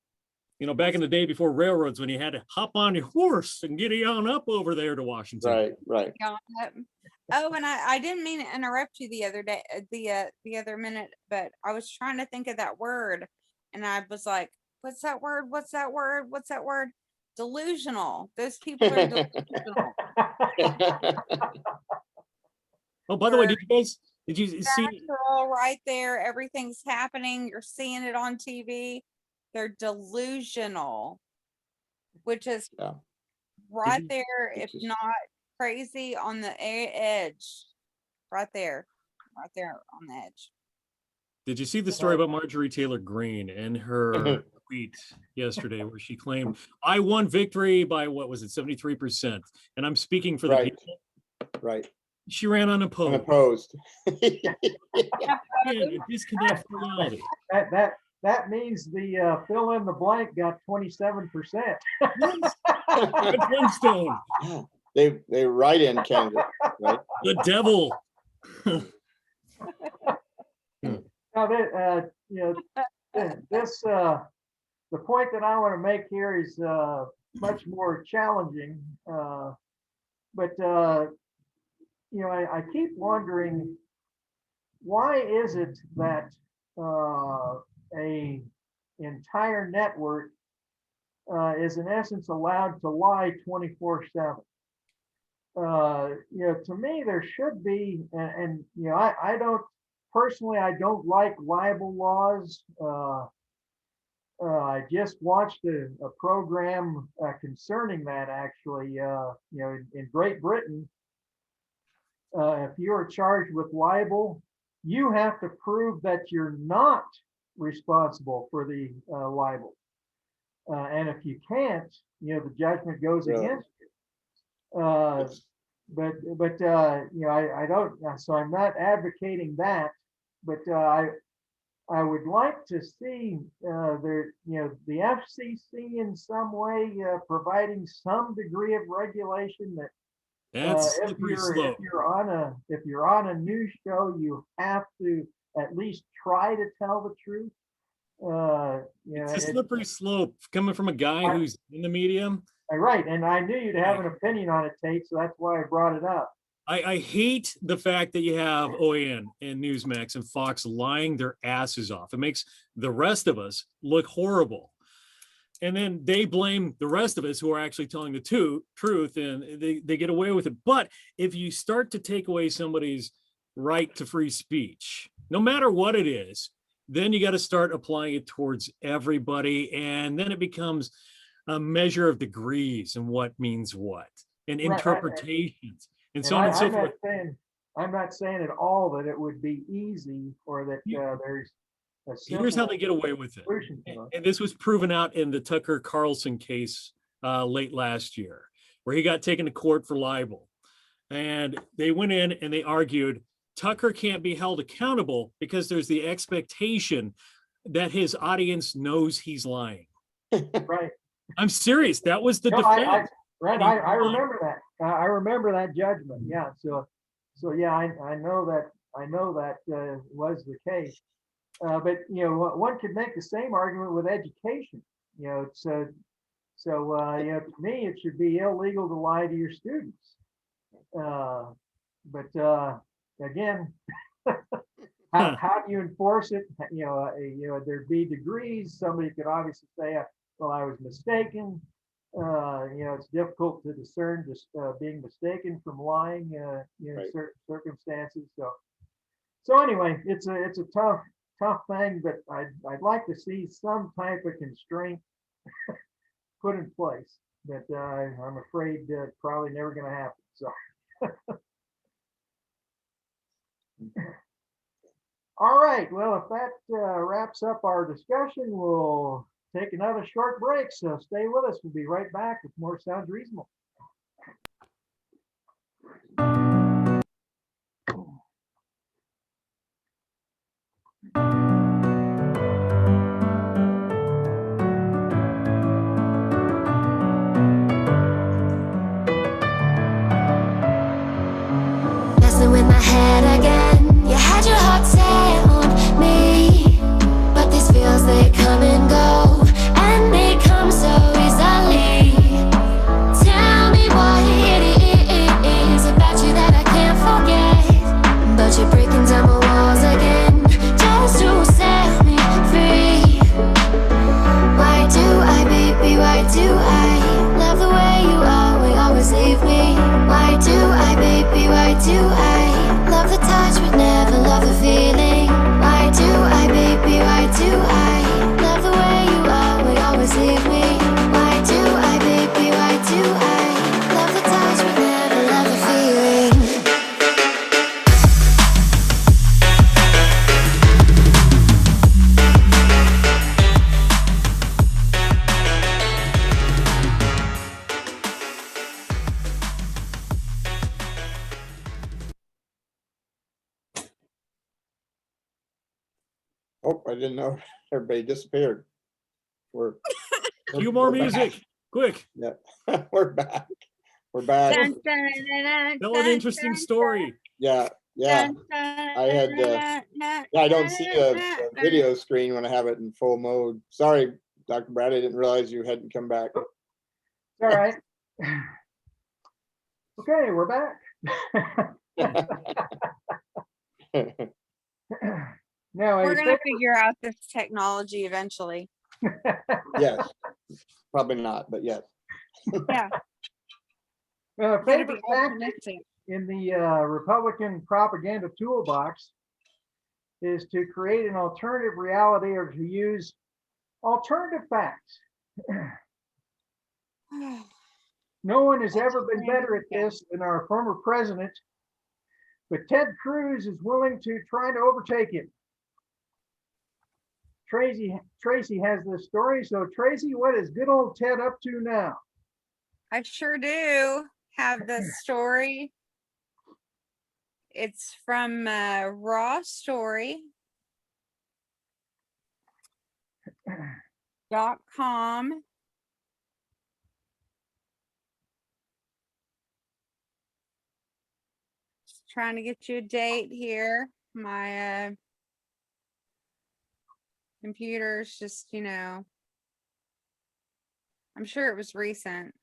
You know, back in the day before railroads, when you had to hop on your horse and get on up over there to Washington. Right, right. Got it. Oh, and I didn't mean to interrupt you the other day, the other minute, but I was trying to think of that word, and I was like, "What's that word? What's that word? What's that word?" Delusional. Those people are delusional. Oh, by the way, They're did you see? natural right there. Everything's happening. You're seeing it on TV. They're delusional, which is Yeah. right you- there, if It's just- not crazy, on the edge. Right there on the edge. Did you see the story about Marjorie Taylor Greene and her tweet yesterday where she claimed, I won victory by, what was it, 73%? And I'm speaking for the Right. people. Right. She ran unopposed. Unopposed. Again, a disconnect from reality. That means the fill in the blank got 27%. Yes. Red Flintstone, Yeah. They write-in candidate, right? the devil. Now that this the point that I want to make here is much more challenging, but I keep wondering, why is it that a entire network is in essence allowed to lie 24/7? To me, there should be, and I don't personally, I don't like libel laws. I just watched a program concerning that, actually. In Great Britain, if you are charged with libel, you have to prove that you're not responsible for the libel. And if you can't, the judgment goes Really? against you. I don't. So I'm not advocating that, but I would like to see the FCC in some way providing some degree of regulation that That's if slippery you're slope. if you're on a news show, you have to at least try to tell the truth. It's a slippery slope coming from a guy who's in the media. Right, and I knew you'd have an opinion on it, Tate, so that's why I brought it up. I hate the fact that you have OAN and Newsmax and Fox lying their asses off. It makes the rest of us look horrible. And then they blame the rest of us who are actually telling the truth, and they get away with it. But if you start to take away somebody's right to free speech, no matter what it is, then you got to start applying it towards everybody. And then it becomes a measure of degrees and what means what, and interpretations, and so on and so forth. I'm not saying at all that it would be easy, or that there's a Here's how they get away with it. solution to it. And this was proven out in the Tucker Carlson case late last year, where he got taken to court for libel. And they went in and they argued Tucker can't be held accountable because there's the expectation that his audience knows he's lying. Right. I'm serious. That was the No, defense. I remember that. I remember that judgment. Yeah. So yeah, I know that was the case. But one could make the same argument with education. To me, it should be illegal to lie to your students. But again, how do you enforce it? There'd be degrees. Somebody could obviously say, well, I was mistaken. It's difficult to discern just being mistaken from lying in certain circumstances. So anyway, it's a tough thing, but I'd like to see some type of constraint put in place. But I'm afraid probably never going to happen. So. All right. Well, if that wraps up our discussion, we'll take another short break. So stay with us. We'll be right back with more Sounds Reasonable. Oh, I didn't know everybody disappeared. We're Cue more we're back. music, quick. Yeah, we're back. We're back. Dun, dun, dun, dun, Tell an dun, interesting dun, story. Yeah, yeah. dun, dun, I had, dun, dun, I don't see dun, the dun. video screen when I have it in full mode. Sorry, Dr. Brad, I didn't realize you hadn't come back. It's all right. Okay, we're back. Now, We're a gonna figure out this technology eventually. Yes, probably not, but yes. Yeah, gotta be favorite tactic optimistic. in the Republican propaganda toolbox is to create an alternative reality or to use alternative facts. No one has ever been better at this than our former president, but Ted Cruz is willing to try to overtake him. Tracy has this story. So Tracy, what is good old Ted up to now? I sure do have this story. It's from Raw Story. .com. Just trying to get you a date here. My computer's just, I'm sure it was recent.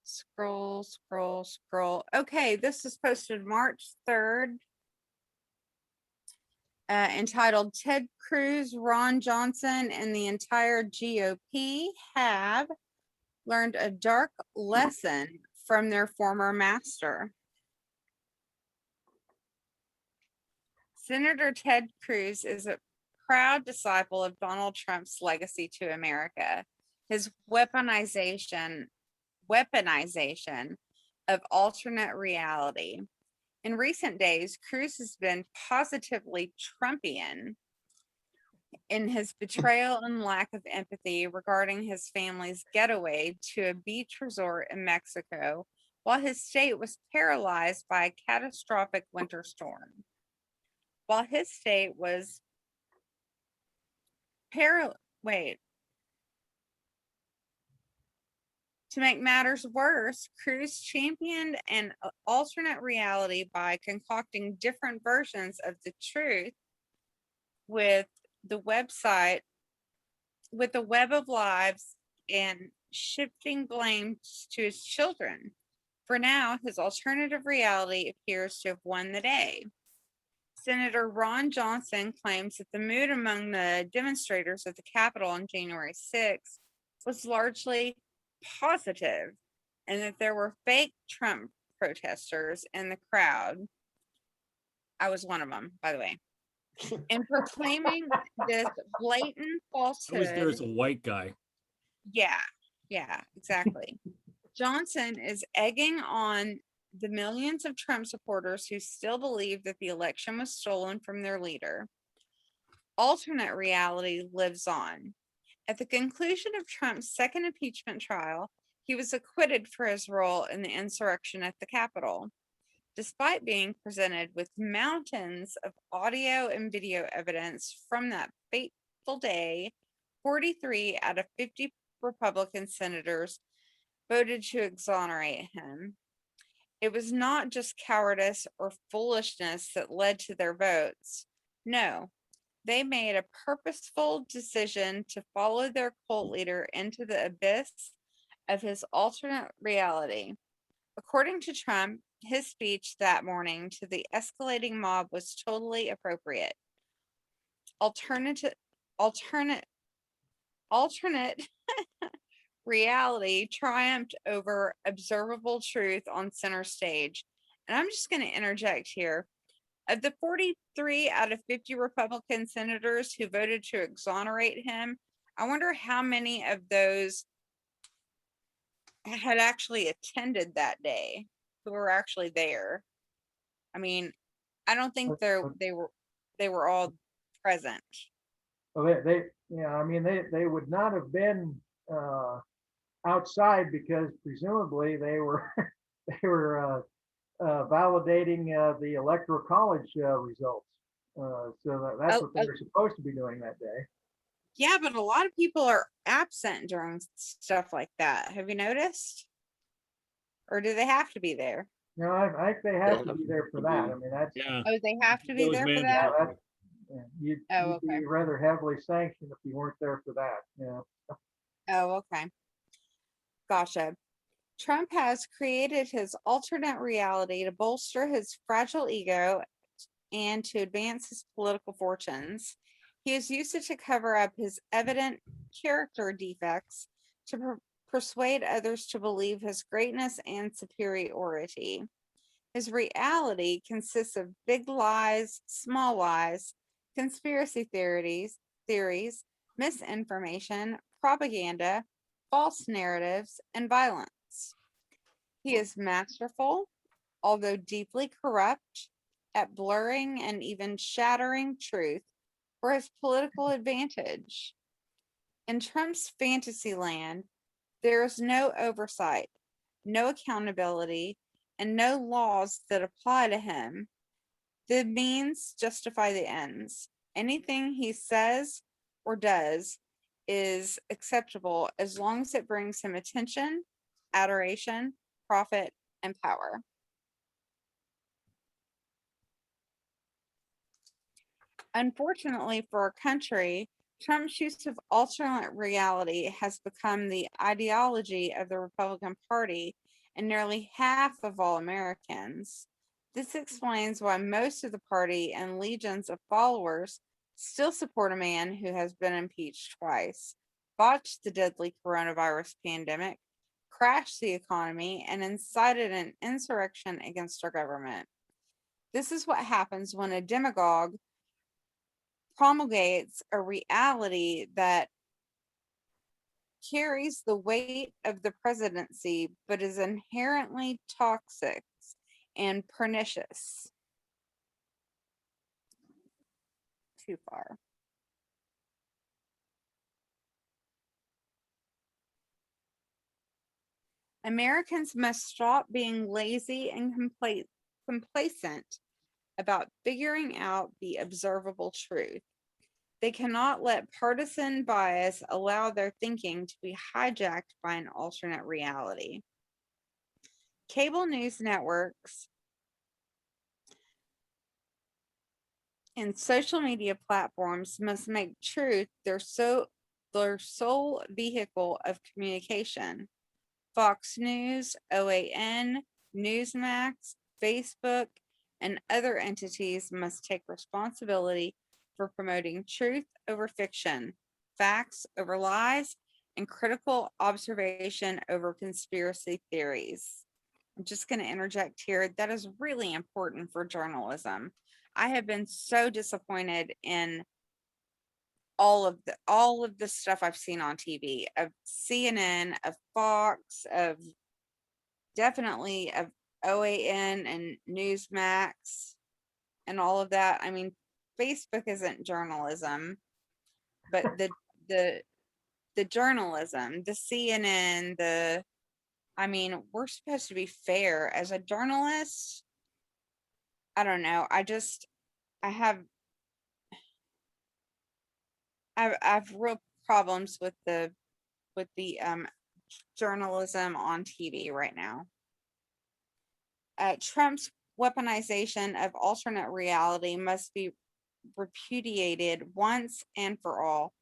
Scroll, scroll, scroll. Okay, this is posted March 3rd. Entitled Ted Cruz, Ron Johnson, and the entire GOP have learned a dark lesson from their former master. Senator Ted Cruz is a proud disciple of Donald Trump's legacy to America. His weaponization of alternate reality. In recent days, Cruz has been positively Trumpian in his betrayal and lack of empathy regarding his family's getaway to a beach resort in Mexico, while his state was paralyzed by a catastrophic winter storm. While his state was To make matters worse, Cruz championed an alternate reality by concocting different versions of the truth with the web of lives and shifting blame to his children. For now, his alternative reality appears to have won the day. Senator Ron Johnson claims that the mood among the demonstrators at the Capitol on January 6th was largely positive and that there were fake Trump protesters in the crowd. I was one of them, by the way. In proclaiming this blatant I was there falsehood. as a white guy. Yeah, exactly. Johnson is egging on the millions of Trump supporters who still believe that the election was stolen from their leader. Alternate reality lives on. At the conclusion of Trump's second impeachment trial, he was acquitted for his role in the insurrection at the Capitol. Despite being presented with mountains of audio and video evidence from that fateful day, 43 out of 50 Republican senators voted to exonerate him. It was not just cowardice or foolishness that led to their votes. No, they made a purposeful decision to follow their cult leader into the abyss of his alternate reality. According to Trump, his speech that morning to the escalating mob was totally appropriate. Alternate reality triumphed over observable truth on center stage. And I'm just going to interject here. Of the 43 out of 50 Republican senators who voted to exonerate him, I wonder how many of those had actually attended that day, who were actually there. I mean, I don't think they were all present. Well, they would not have been outside because presumably they were they were validating the electoral college results. That's Oh, what they were supposed to be doing that day. yeah, but a lot of people are absent during stuff like that. Have you noticed? Or do they have to be there? No, I think they have to be there for that. I mean, that's, Yeah, Oh, they have to be That was there for yeah, that? mandatory. you'd Oh, okay. be rather heavily sanctioned if you weren't there for that. Yeah. Oh, okay. Gotcha. Trump has created his alternate reality to bolster his fragile ego and to advance his political fortunes. He has used it to cover up his evident character defects to persuade others to believe his greatness and superiority. His reality consists of big lies, small lies, conspiracy theories, misinformation, propaganda, false narratives, and violence. He is masterful, although deeply corrupt, at blurring and even shattering truth for his political advantage. In Trump's fantasy land, there is no oversight, no accountability, and no laws that apply to him. The means justify the ends. Anything he says or does is acceptable as long as it brings him attention, adoration, profit, and power. Unfortunately for our country, Trump's use of alternate reality has become the ideology of the Republican Party and nearly half of all Americans. This explains why most of the party and legions of followers still support a man who has been impeached twice, botched the deadly coronavirus pandemic, crashed the economy, and incited an insurrection against our government. This is what happens when a demagogue promulgates a reality that carries the weight of the presidency but is inherently toxic and pernicious. Too far. Americans must stop being lazy and complacent about figuring out the observable truth. They cannot let partisan bias allow their thinking to be hijacked by an alternate reality. Cable news networks and social media platforms must make truth their sole vehicle of communication. Fox News, OAN, Newsmax, Facebook, and other entities must take responsibility for promoting truth over fiction, facts over lies, and critical observation over conspiracy theories. I'm just going to interject here. That is really important for journalism. I have been so disappointed in all of the stuff I've seen on TV of CNN, of Fox, of definitely of OAN and Newsmax and all of that. I mean, Facebook isn't journalism, but the journalism, the CNN, I mean, we're supposed to be fair as a journalist. I don't know. I have I've real problems with the journalism on TV right now. Trump's weaponization of alternate reality must be repudiated once and for all.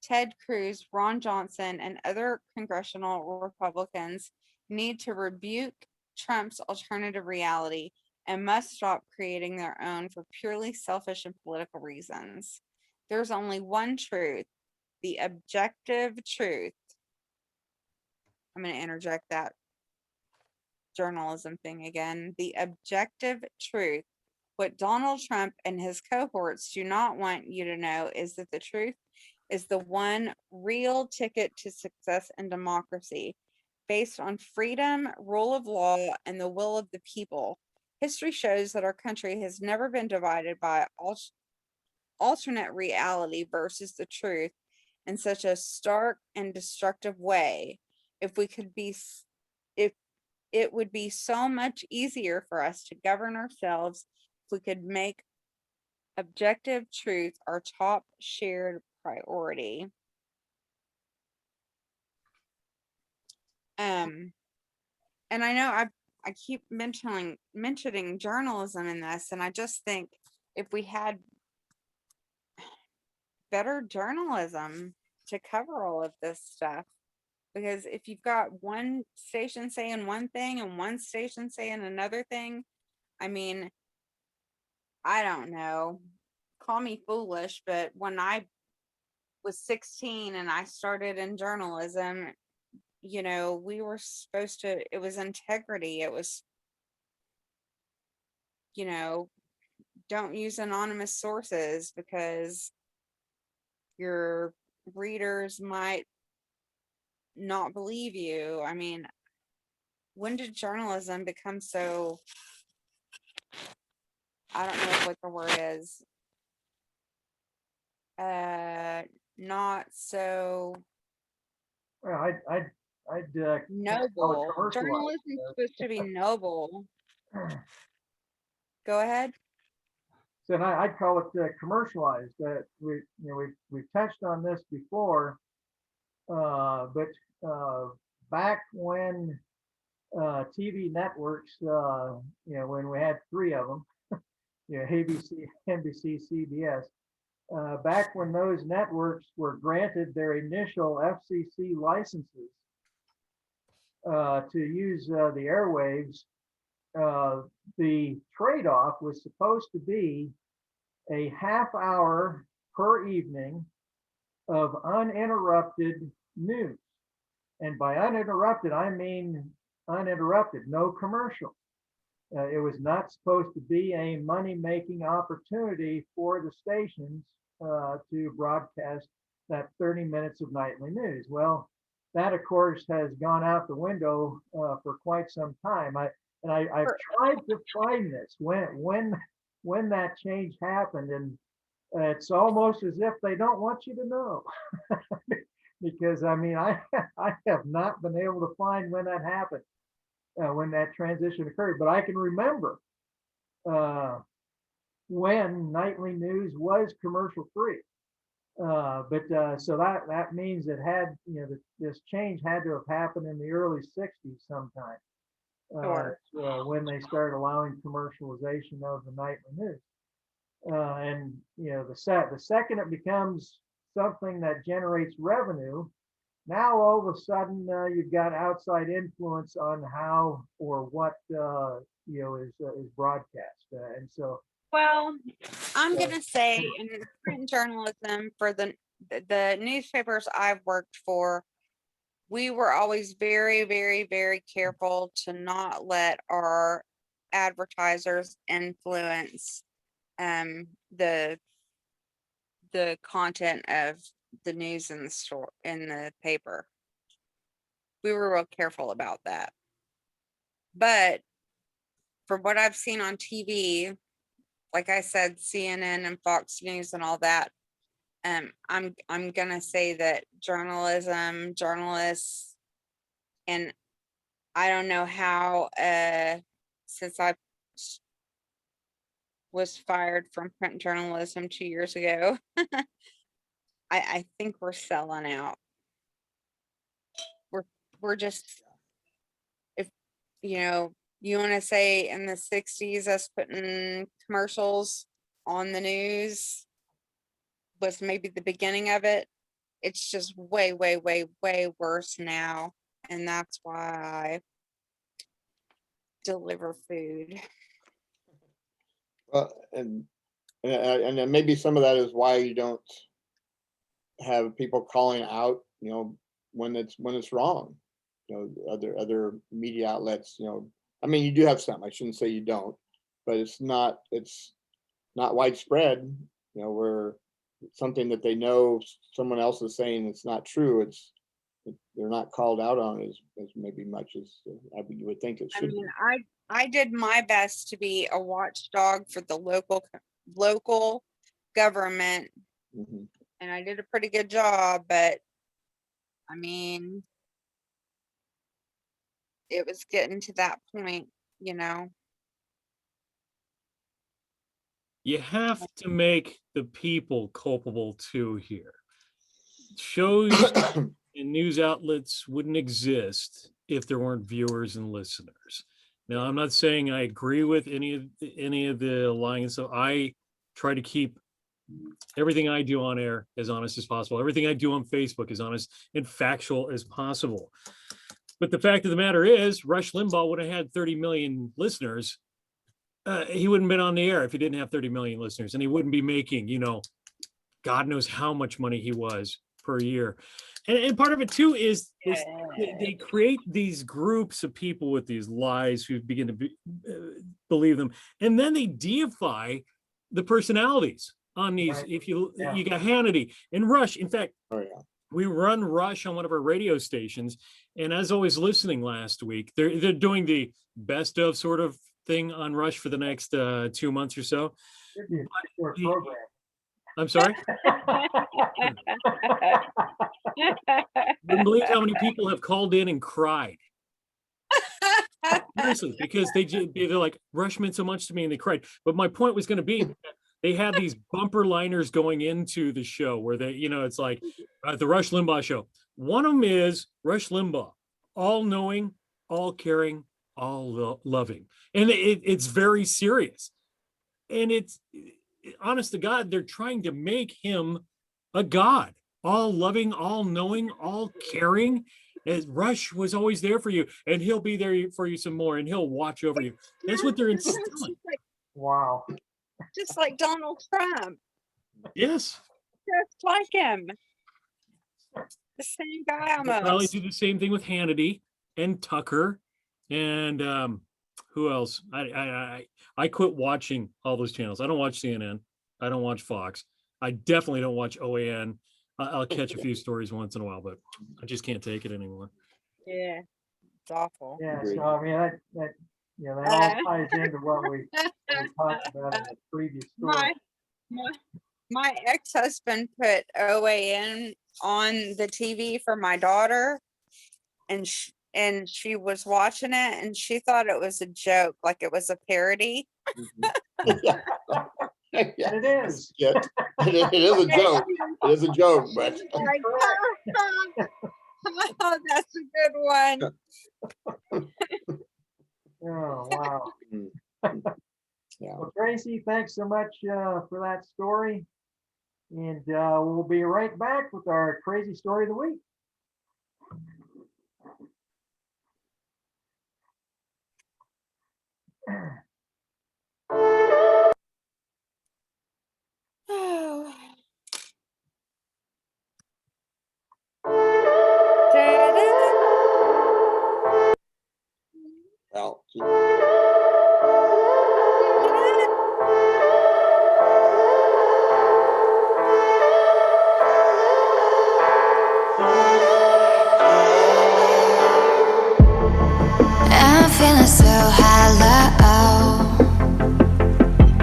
Ted Cruz, Ron Johnson, and other congressional Republicans need to rebuke Trump's alternative reality and must stop creating their own for purely selfish and political reasons. There's only one truth, the objective truth. I'm going to interject that journalism thing again. The objective truth. What Donald Trump and his cohorts do not want you to know is that the truth is the one real ticket to success and democracy, based on freedom, rule of law, and the will of the people. History shows that our country has never been divided by alternate reality versus the truth in such a stark and destructive way. If we could be, if it would be so much easier for us to govern ourselves if we could make objective truth our top shared priority. And I know I keep mentioning journalism in this, and I just think if we had better journalism to cover all of this stuff, because if you've got one station saying one thing and one station saying another thing, I mean, I don't know, call me foolish, but when I was 16 and I started in journalism, we were supposed to, it was integrity. It was, you know, don't use anonymous sources because your readers might not believe you. I mean, when did journalism become so, I don't know what the word is, not so Well, I'd call it noble. commercialized. Journalism is supposed to be noble. Go ahead. So I'd call it commercialized. We've touched on this before, but back when TV networks, when we had three of them, ABC, NBC, CBS. Back when those networks were granted their initial FCC licenses to use the airwaves, the trade-off was supposed to be a half hour per evening of uninterrupted news. And by uninterrupted, I mean uninterrupted, no commercial. It was not supposed to be a money-making opportunity for the stations to broadcast that 30 minutes of nightly news. Well, that of course has gone out the window for quite some time. I've tried to find this when that change happened, and it's almost as if they don't want you to know. Because I mean, I have not been able to find when that happened. When that transition occurred, but I can remember when nightly news was commercial free. So that means it had, this change had to have happened in the early 60s sometime, Sure. when they started allowing commercialization of the nightly news. And the second it becomes something that generates revenue, now all of a sudden you've got outside influence on how or what is broadcast, and so Well, I'm gonna say in print journalism for the newspapers I've worked for, we were always very, very, very careful to not let our advertisers influence the content of the news in the store in the paper. We were real careful about that. But from what I've seen on TV, like I said, CNN and Fox News and all that, I'm gonna say that journalists, and I don't know how since I was fired from print journalism 2 years ago, I think we're selling out. We're just, if you want to say in the 60s us putting commercials on the news was maybe the beginning of it. It's just way, way, way, way worse now. And that's why I deliver food. Well, and then maybe some of that is why you don't have people calling out, when it's wrong. Other media outlets, I mean, you do have some. I shouldn't say you don't, but it's not widespread. Where something that they know someone else is saying it's not true. They're not called out on as maybe much as you would think it should. I mean, I did my best to be a watchdog for the local government, Mm-hmm. and I did a pretty good job, but I mean, it was getting to that point, you have to make the people culpable too here. Shows and news outlets wouldn't exist if there weren't viewers and listeners. Now, I'm not saying I agree with any of the lying, so I try to keep everything I do on air as honest as possible. Everything I do on Facebook as honest and factual as possible. But the fact of the matter is, Rush Limbaugh would have had 30 million listeners. He wouldn't have been on the air if he didn't have 30 million listeners, and he wouldn't be making, God knows how much money he was per year. And part of it too is they create these groups of people with these lies who begin to believe them, and then they deify the personalities on these. Right. If you got Hannity and Rush. In fact, we run Rush on one of our radio stations, and as always, listening last week, they're doing the best of sort of thing on Rush for the next 2 months or so. I'm sorry. Wouldn't believe how many people have called in and cried. Seriously, because they're like, Rush meant so much to me, and they cried. But my point was going to be, they have these bumper liners going into the show where they, it's like the Rush Limbaugh show. One of them is Rush Limbaugh, all knowing, all caring, all loving, and it's very serious, and it's. Honest to God, they're trying to make him a god, all loving, all knowing, all caring. As Rush was always there for you, and he'll be there for you some more, and he'll watch over you. That's what they're instilling. Wow. Just like Donald Trump. Yes. Just like him. The same guy almost. They'll probably do the same thing with Hannity and Tucker and who else? I quit watching all those channels. I don't watch CNN. I don't watch Fox. I definitely don't watch OAN. I'll catch a few stories once in a while, but I just can't take it anymore. Yeah, it's awful. Yeah, so I mean that all ties into what we talked about in the previous story. My ex-husband put OAN on the TV for my daughter, and she was watching it, and she thought it was a joke, like it was a parody. Yeah. It is. Yeah, it is a joke. It is a joke, but Like, oh, that's a good one. Oh, wow. Yeah. Well, Tracy, thanks so much for that story. And we'll be right back with our crazy story of the week. Oh. Well, I'm feeling so hollow.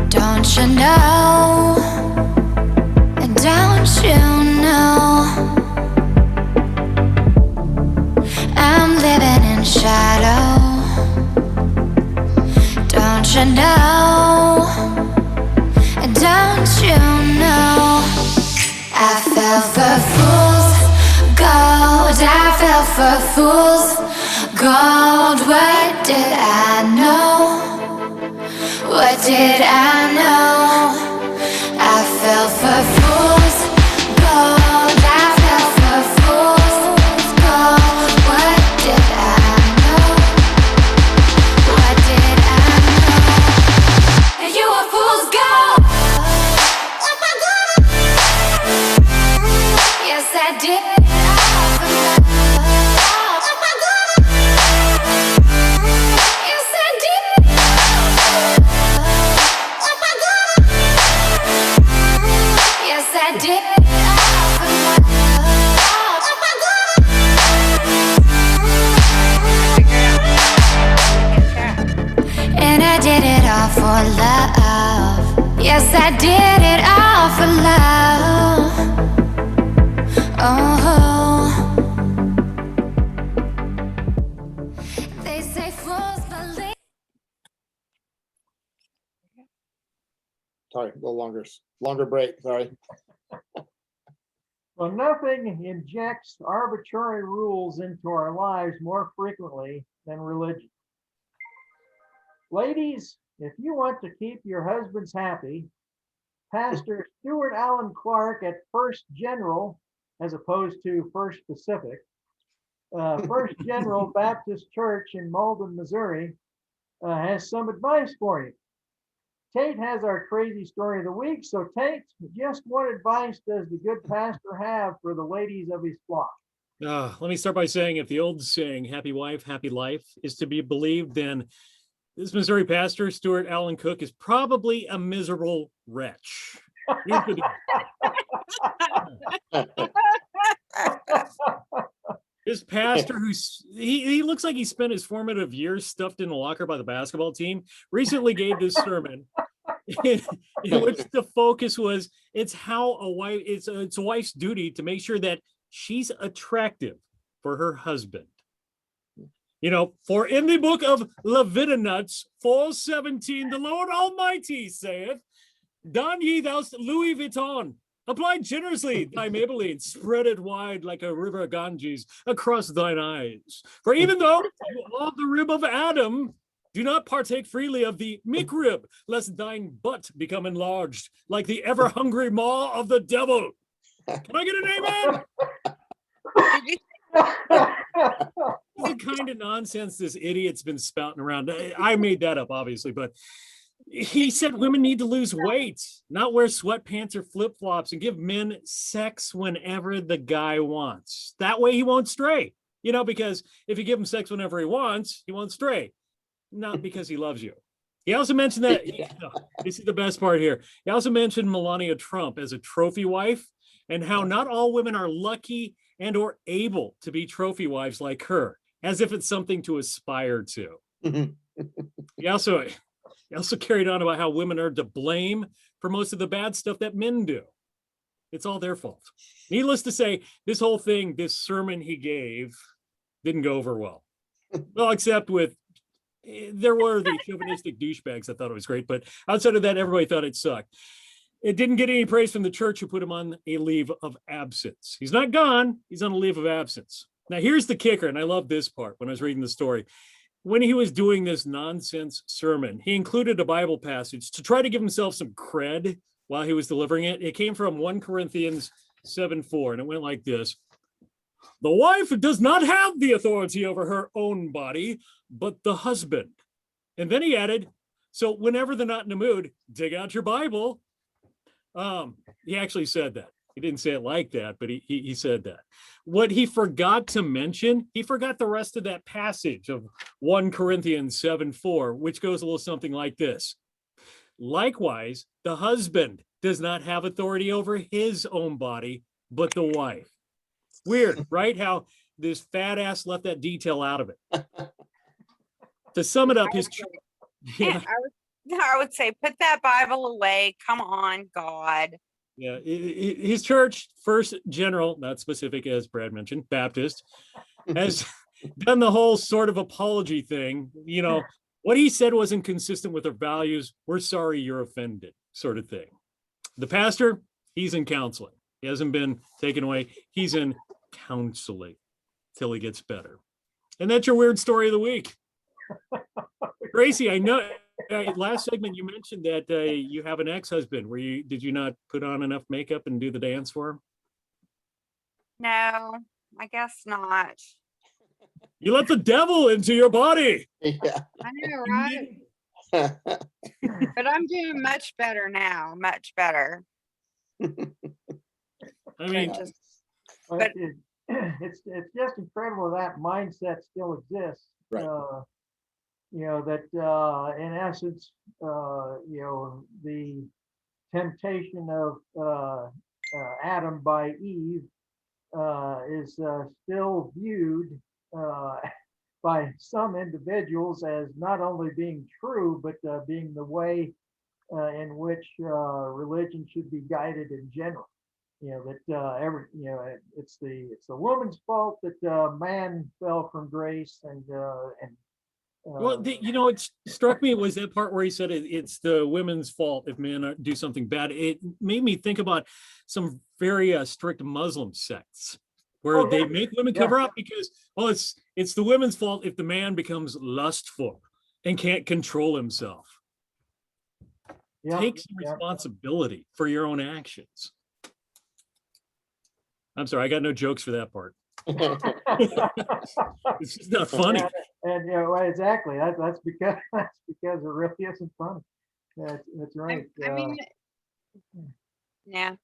Don't you know? Don't you know? I'm living in shadow. Don't you know? Don't you know? I fell for fool's gold. I fell for fool's gold. What did I know? What did I know? I fell for fool's gold. I fell for fool's gold. What did I know? What did I know? And you were fool's gold. Yes, I did. Yes, I did. Yes, I did. And I did it all for love. Yes, I did it all for love. Oh. They say fools believe. Sorry, a little longer break. Sorry. Well, nothing injects arbitrary rules into our lives more frequently than religion. Ladies, if you want to keep your husbands happy, Pastor Stuart Allen Clark at First General, as opposed to First Pacific, First General Baptist Church in Malden, Missouri, has some advice for you. Tate has our crazy story of the week. So Tate, just what advice does the good pastor have for the ladies of his flock? Let me start by saying, if the old saying, happy wife, happy life, is to be believed, then this Missouri pastor, Stuart Allen Cook, is probably a miserable wretch. Here's the deal. This pastor, he looks like he spent his formative years stuffed in a locker by the basketball team, recently gave this sermon in which the focus was it's a wife's duty to make sure that she's attractive for her husband. For in the book of Leviticus 4:17, the Lord Almighty saith, don ye thou Louis Vuitton, apply generously thy Maybelline, spread it wide like a river Ganges across thine eyes. For even though you are the rib of Adam, do not partake freely of the McRib, lest thine butt become enlarged like the ever-hungry maw of the devil. Can I get an amen? The kind of nonsense this idiot's been spouting around. I made that up, obviously, but he said women need to lose weight, not wear sweatpants or flip-flops, and give men sex whenever the guy wants. That way he won't stray. Because if you give him sex whenever he won't stray. Not because he loves you. He also mentioned that, this is the best part here. He also mentioned Melania Trump as a trophy wife and how not all women are lucky and or able to be trophy wives like her, as if it's something to aspire to. He also carried on about how women are to blame for most of the bad stuff that men do. It's all their fault. Needless to say, this sermon he gave didn't go over well. Well, except with, there were the chauvinistic douchebags that thought it was great, but outside of that, everybody thought it sucked. It didn't get any praise from the church, who put him on a leave of absence. He's not gone, he's on a leave of absence. Now, here's the kicker, and I love this part when I was reading the story. When he was doing this nonsense sermon, he included a Bible passage to try to give himself some cred while he was delivering it. It came from 1 Corinthians 7:4, and it went like this. The wife does not have the authority over her own body, but the husband. And then he added, so whenever they're not in the mood, dig out your Bible. He actually said that. He didn't say it like that, but he said that. What he forgot to mention, he forgot the rest of that passage of 1 Corinthians 7:4, which goes a little something like this. Likewise, the husband does not have authority over his own body, but the wife. Weird, right? How this fat ass left that detail out of it. To sum it up, I would say, put that Bible away. Come on, God. Yeah, his church, First General, not specific as Brad mentioned, Baptist, has done the whole sort of apology thing. What he said wasn't consistent with their values. We're sorry you're offended, sort of thing. The pastor, he's in counseling. He hasn't been taken away. He's in counseling till he gets better. And that's your weird story of the week. Gracie, I know last segment you mentioned that you have an ex-husband. Did you not put on enough makeup and do the dance for him? No, I guess not. You let the devil into your body. Yeah. I know, right? But I'm doing much better now. Much better. I mean, it's just incredible that mindset still exists. Right. That in essence, the temptation of Adam by Eve is still viewed by some individuals as not only being true, but being the way in which religion should be guided in general. It's the woman's fault that man fell from grace, and Well, it struck me, it was that part where he said it's the women's fault if men do something bad. It made me think about some very strict Muslim sects where Oh, they yeah. make women cover up because, it's the women's fault if the man becomes lustful and can't control himself. Yeah, Take some yeah. responsibility for your own actions. I'm sorry, I got no jokes for that part. It's just not funny. And well, exactly. That's because it really isn't funny. That's right. I mean, yeah.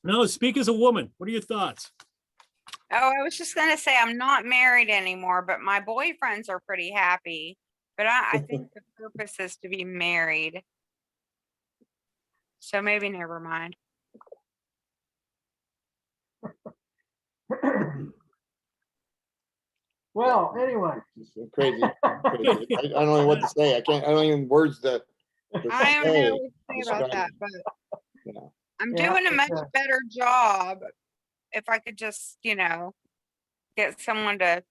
No, speak as a woman. What are your thoughts? Oh, I was just gonna say I'm not married anymore, but my boyfriends are pretty happy. But I think the purpose is to be married. So maybe never mind. Well, anyway, It's crazy. Crazy. I don't know what to say. I don't even words to I don't say. know what to say about describe that, it. but Yeah. I'm Yeah, doing a it's, much better job if I could just, get someone to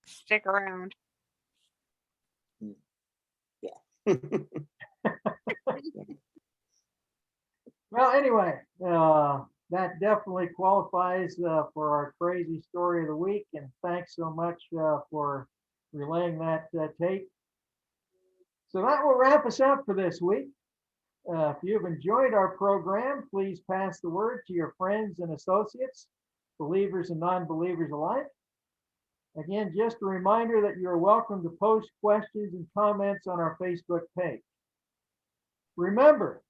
stick around. well, anyway, that definitely qualifies for our crazy story of the week. And thanks so much for relaying that tape. So that will wrap us up for this week. If you've enjoyed our program, please pass the word to your friends and associates, believers and non-believers alike. Again, just a reminder that you're welcome to post questions and comments on our Facebook page. Remember,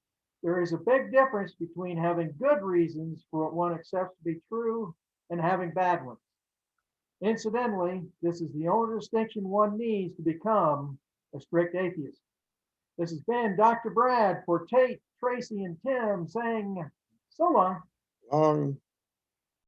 there is a big difference between having good reasons for what one accepts to be true and having bad ones. Incidentally, this is the only distinction one needs to become a strict atheist. This has been Dr. Brad for Tate, Tracy, and Tim saying so long.